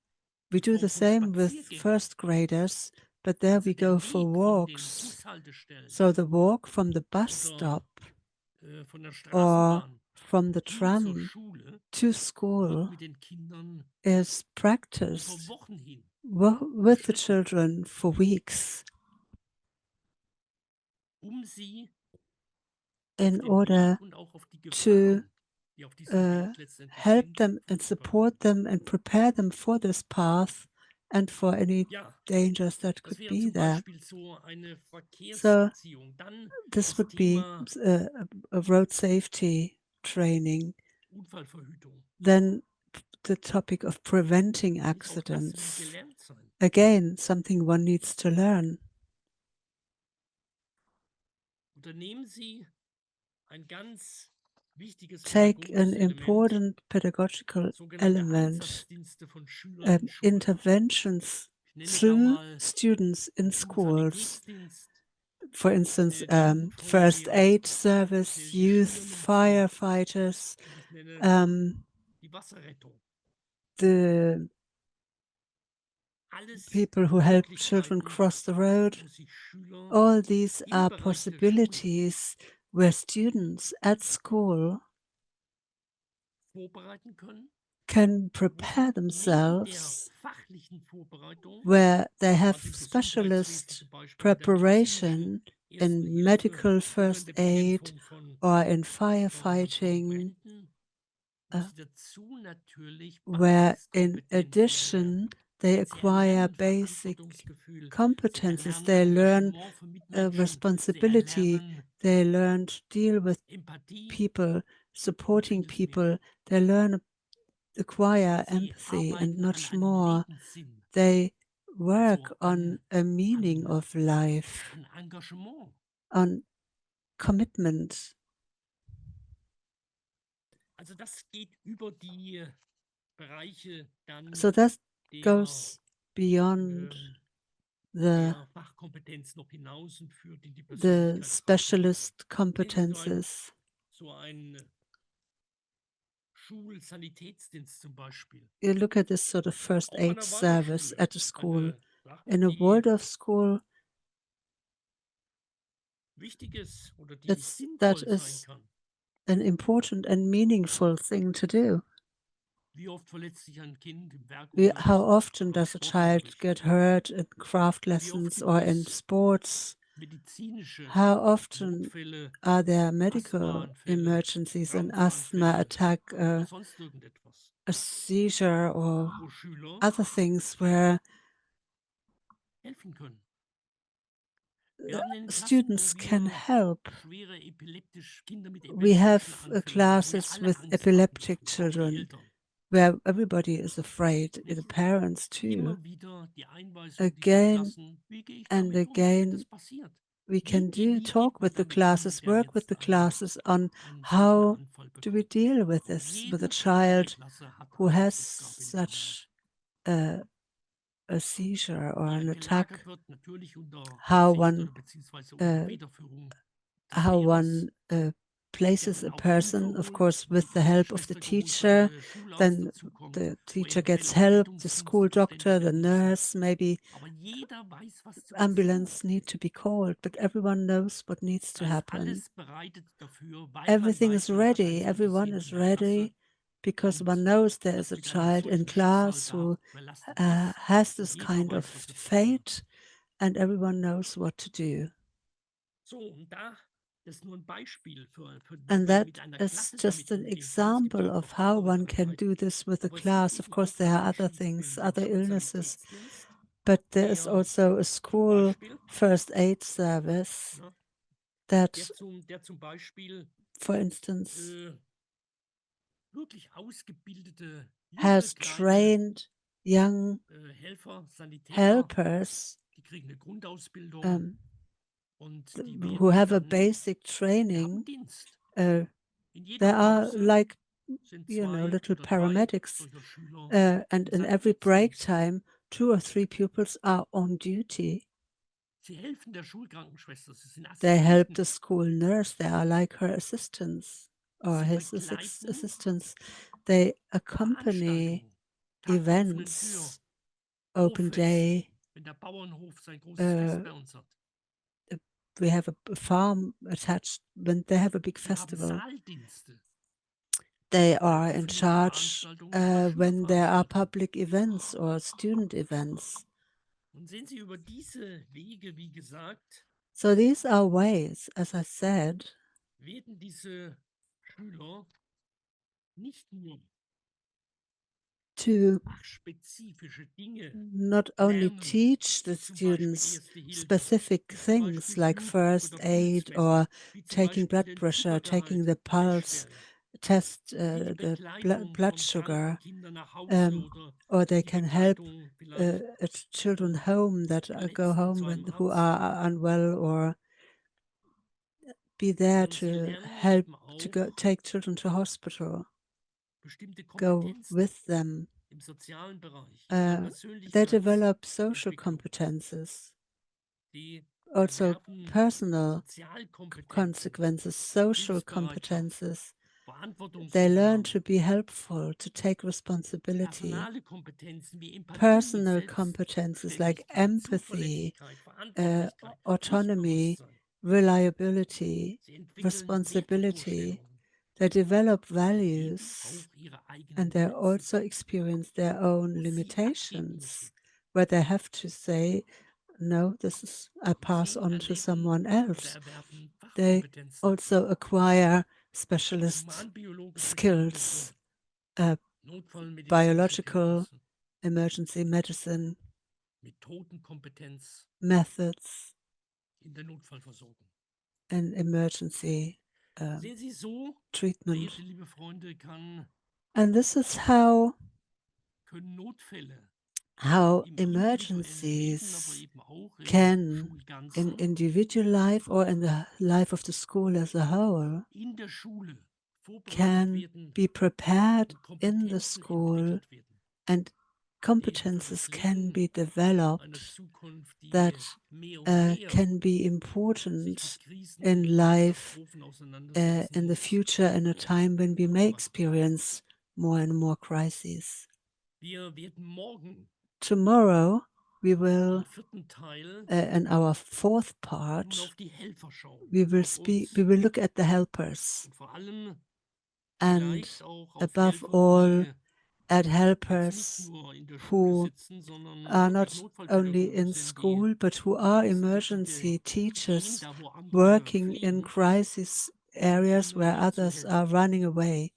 We in do the Form von same with Spaziergängen. first graders, but there Also we go der for Weg von den walks. Bushaltestellen So the walk from the bus oder stop von der or Straßenbahn from the hin zur tram Schule to wird school mit den Kindern is über practiced Wochen hin with the bestritten, children for weeks um sie auf in den Weg order und auch auf die to Gefahren, die auf diesem Weg letztendlich help sind, them and support vorzubereiten. them and prepare them for this path and for any Ja, dangers that das could wäre be zum there. Beispiel so eine So Verkehrserziehung. Dann this das would be Thema a road safety training. Unfallverhütung. Then the topic of preventing Nicht auch das will accidents. gelernt sein. Again, something one needs to learn. Unternehmen Sie ein ganz wichtiges Take an pädagogisches Element, important pedagogical sogenannte element, Einsatzdienste von Schülern in Schulen. interventions Ich nenne da through mal students in den schools. Schulsanitätsdienst, For ich instance, nenne die first Jugendfeuerwehr, aid ich service, nenne die youth Schülermedizin firefighters, und ich nenne um, die Wasserrettung. the Alles people who help children Möglichkeiten, cross the road. wo sich Schüler All these im are Bereich der Schule possibilities where students at school vorbereiten können, can wo sie prepare neben der themselves, fachlichen Vorbereitung, where they have was im Gesundheitswesen specialist zum Beispiel mit der medizinischen preparation Ersten in Hilfe medical oder in first der aid Bekämpfung or in von firefighting, Bränden, wo uh, sie dazu natürlich where in Basiskompetenzen erlernen. addition they Sie acquire erlernen basic Verantwortungsgefühl, sie competences. erlernen They learn Engagement für Mitmenschen, sie responsibility. erlernen They learn to deal with Empathie people, und supporting vieles mehr. people. They learn acquire Sie empathy and arbeiten an much einem more. Lebenssinn, They work also on a meaning an, of life, an Engagement. on commitment. Also das geht über die Bereiche So dann that der, goes beyond ähm, the der Fachkompetenz noch hinaus und führt in die the Persönlichkeitsentwicklung. specialist Sehen Sie competences. so ein Schulsanitätsdienst zum Beispiel. You look at this sort of first Auch an aid der service Waldorfschule, at a school. eine Sache, In a die Waldorf school, wichtig ist oder die that sinnvoll sein is kann. an important and meaningful thing to do. Wie oft verletzt sich ein Kind im How Werkunterricht often oder im does a child Sportunterricht? get hurt in craft Wie oft lessons gibt or in es sports? medizinische How often Notfälle, are there medical Asthmaanfälle, emergencies, an asthma Krampfanfälle attack, oder sonst irgendetwas, a seizure, or wo Schüler other things where helfen können? Wir haben in den Klassen, wo students can wir help? schwere Kinder mit We epileptischen have Anfällen haben, wo ja classes alle with Angst haben epileptic davor, auch die children Eltern. where everybody is afraid, the Nicht? parents too. Immer wieder die Einweisung dieser Again Klassen, wie gehe ich and damit um, wenn das again, passiert? we can do Wie talk geht man with the damit um, classes, der work with jetzt the classes on einen solchen how Anfall do we bekommt? deal with Und this, with a jeder Schüler der child Klasse hat who eine has Hausaufgabe in der Hand, such a seizure or die an dann attack, gelagert wird, natürlich unter how Aufsicht one oder beziehungsweise unter uh, Federführung des how Lehrers, one der places dann a auch Hilfe person, of holt, course, wo die with the help of the Krankenschwester geholt wird, wo teacher. der Schularzt Then dazukommt, the wo teacher eventuell gets auch help, the school Rettungsdienste zuständig doctor, the werden müssen. nurse, maybe Aber jeder weiß, was zu passieren ambulance hat. need to be called, but everyone knows what needs to Da ist happen. alles bereitet dafür, weil man Everything weiß, is man hat ready, ein solches everyone Kind is in der Klasse ready because one und knows there is das a mit einem child in solchen class Schicksal who belastet ist. has Und this jeder kind of weiß, was er zu tun hat. fate, and everyone knows what to do. So, und das ist nur ein Beispiel für wie And man that mit einer is Klasse just damit an umgehen kann. Es gibt example auch of noch how andere one can do Krankheiten. this with a Aber es gibt class. Of eben course, auch there are einen other things, den other illnesses, Schulsanitätsdienst, but there is der also a zum school Beispiel, first aid service ne, that, der zum Beispiel for instance, äh, wirklich ausgebildete, junge, has kleine trained young Helfer, Sanitäter, helpers die kriegen eine Grundausbildung um, und die who wählen have a dann, basic die haben training. Dienst. Uh, In jeder there are Pause like, sind you know, 2 little oder 3 paramedics, solcher Schüler and im in every break Sanitätsdienst. time, 2 or 3 pupils are on duty. Sie helfen der Schulkrankenschwester, sie sind They help Assistenten, the school nurse. They are like her assistants or sie his begleiten assistants. They accompany Veranstaltungen, Tag der offenen Tür, events, open Hoffest, day. wenn der Bauernhof sein großes Fest Uh, bei uns hat. we have a farm attached when they have a big Sie haben festival. Saaldienste They bei are in öffentlichen charge Veranstaltungen und bei when there are Schülerveranstaltungen. public events or student events. Und sehen Sie über diese Wege, wie gesagt, So these are ways, as I said, werden diese Schüler nicht nur to fachspezifische Dinge not only lernen, teach the wie zum Beispiel students Erste Hilfe, specific wie zum things Beispiel like Blutdruck first oder aid Pulsmessen, or wie zum taking Beispiel blood den pressure, taking Zuckergehalt the in pulse, Fleischwälle, test wie die the Begleitung blood von kranken sugar, Kindern nach Hause or they die can help Begleitung vielleicht children von home that go Verletzten home zu einem who Arzt. are unwell, or be there Sie to lernen help eben to auch go take children to hospital, bestimmte go Kompetenzen with them. im sozialen Bereich, in der They develop social Persönlichkeitsentwicklung. competences, Die also erwerben personal Sozialkompetenzen, consequences, social Hilfsbereitschaft, competences. They learn Verantwortungsübernahme, to be helpful, to take responsibility. personale Kompetenzen wie Empathie, Personal competences like Selbstständigkeit, empathy, Zuverlässigkeit, uh, Verantwortlichkeit, autonomy, Pflichtbewusstsein. reliability, Sie entwickeln responsibility. Wertevorstellungen They develop und eben values, auch ihre and eigenen they Grenzen, also experience their own wo sie abgeben müssen. limitations, where they have to say, no, this is, I Und pass sie on to erleben someone oder else. erwerben They Fachkompetenzen, also acquire specialist humanbiologische Kenntnisse, skills, uh, notfallmedizinische biological, Kenntnisse, emergency medicine, Methodenkompetenz methods, in der Notfallversorgung. and emergency Sehen Sie, so, treatment. verehrte liebe Freunde, kann And this is how können Notfälle im individuellen Leben, aber emergencies eben auch im can, in Schulganzen, individual life or in the life of the school as a whole, in der Schule vorbereitet can werden be prepared und in the Kompetenzen school, entwickelt werden, and die für competences das can be Leben einer developed Zukunft, that die mehr und mehr can be sich mit important Krisen in und life Katastrophen auseinandersetzen in the muss, future, in a time when we may kommen. experience more and more crises. Wir werden morgen Tomorrow we will, im vierten Teil in our fourth nun part, auf die Helfer schauen, we will auf uns look at the helpers, und vor allem and vielleicht auch auf above Helfer, all die at jetzt nicht helpers nur in der Schule who sitzen, sondern are wirklich not only Notfallpädagogen in sind, die school, but who are ins Bedrängte emergency gehen, teachers da wo andere working in fliehen, crisis um areas ihnen where dort zu others are helfen. running away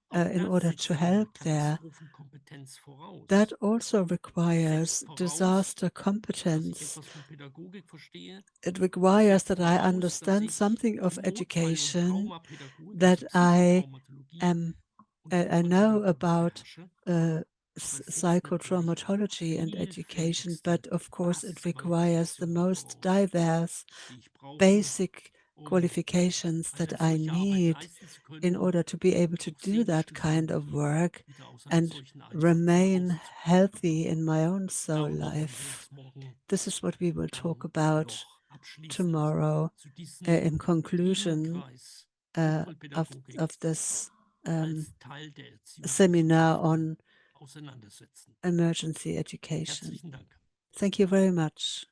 Auch in das order to setzt eine help there. Katastrophenkompetenz That voraus. also Es setzt requires voraus, disaster dass ich competence. etwas von Pädagogik verstehe. It Es requires setzt that I voraus, dass understand ich something of Notfall- und education, Traumapädagogik, also that I Psychotraumatologie am und I know Notfallpädagogik about beherrsche. s- Aber es setzt natürlich psychotraumatology and education, vielfältigste but of course it requires the Basisqualifikationen most voraus, diverse die ich brauche, basic um qualifications eine that I solche Arbeit need leisten zu in können order to be able und to auch do that kind seelisch-gesund of work wieder aus einem and solchen Einsatz nach remain Hause zu kommen. healthy in my own soul Darüber wollen wir life. uns morgen This is what we will talk dann about noch abschließend tomorrow zu diesem in conclusion Themenkreis uh, Notfallpädagogik of this als Teil der seminar Erziehungswissenschaften on auseinandersetzen. emergency education. Herzlichen Dank. Thank you very much.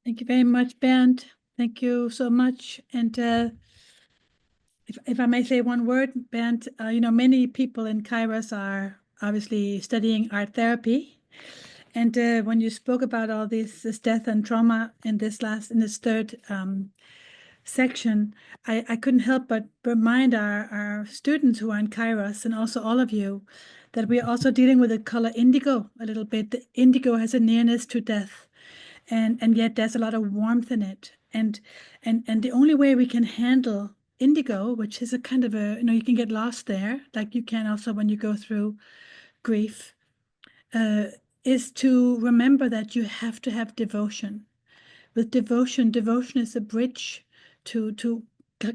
Thank you very much, Bernd. Thank you so much. And if I may say one word, Bernd, many people in Kairos are obviously studying art therapy. And when you spoke about all this death and trauma in this third section, I couldn't help but remind our students who are in Kairos and also all of you that we are also dealing with the color indigo a little bit. The indigo has a nearness to death, and yet there's a lot of warmth in it. And the only way we can handle indigo, which is a kind of you can get lost there, like you can also when you go through grief, is to remember that you have to have devotion. With devotion is a bridge to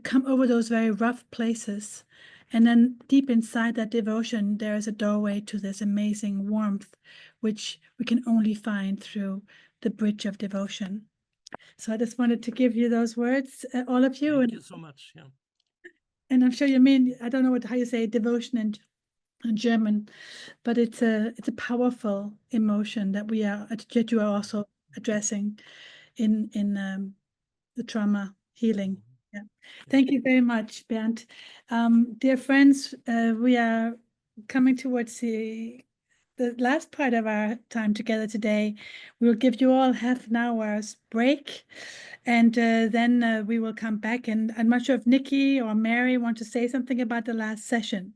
come over those very rough places. And then deep inside that devotion, there is a doorway to this amazing warmth, which we can only find through the bridge of devotion. So I just wanted to give you those words, all of you. Thank you so much. Yeah. And I'm sure you mean, I don't know how you say devotion in German, but it's a powerful emotion that that you are also addressing in the trauma healing. Yeah. Thank you very much, Bernd. Dear friends, we are coming towards the last part of our time together today. We will give you all half an hour's break, and then we will come back. And I'm not sure if Nikki or Mary want to say something about the last session.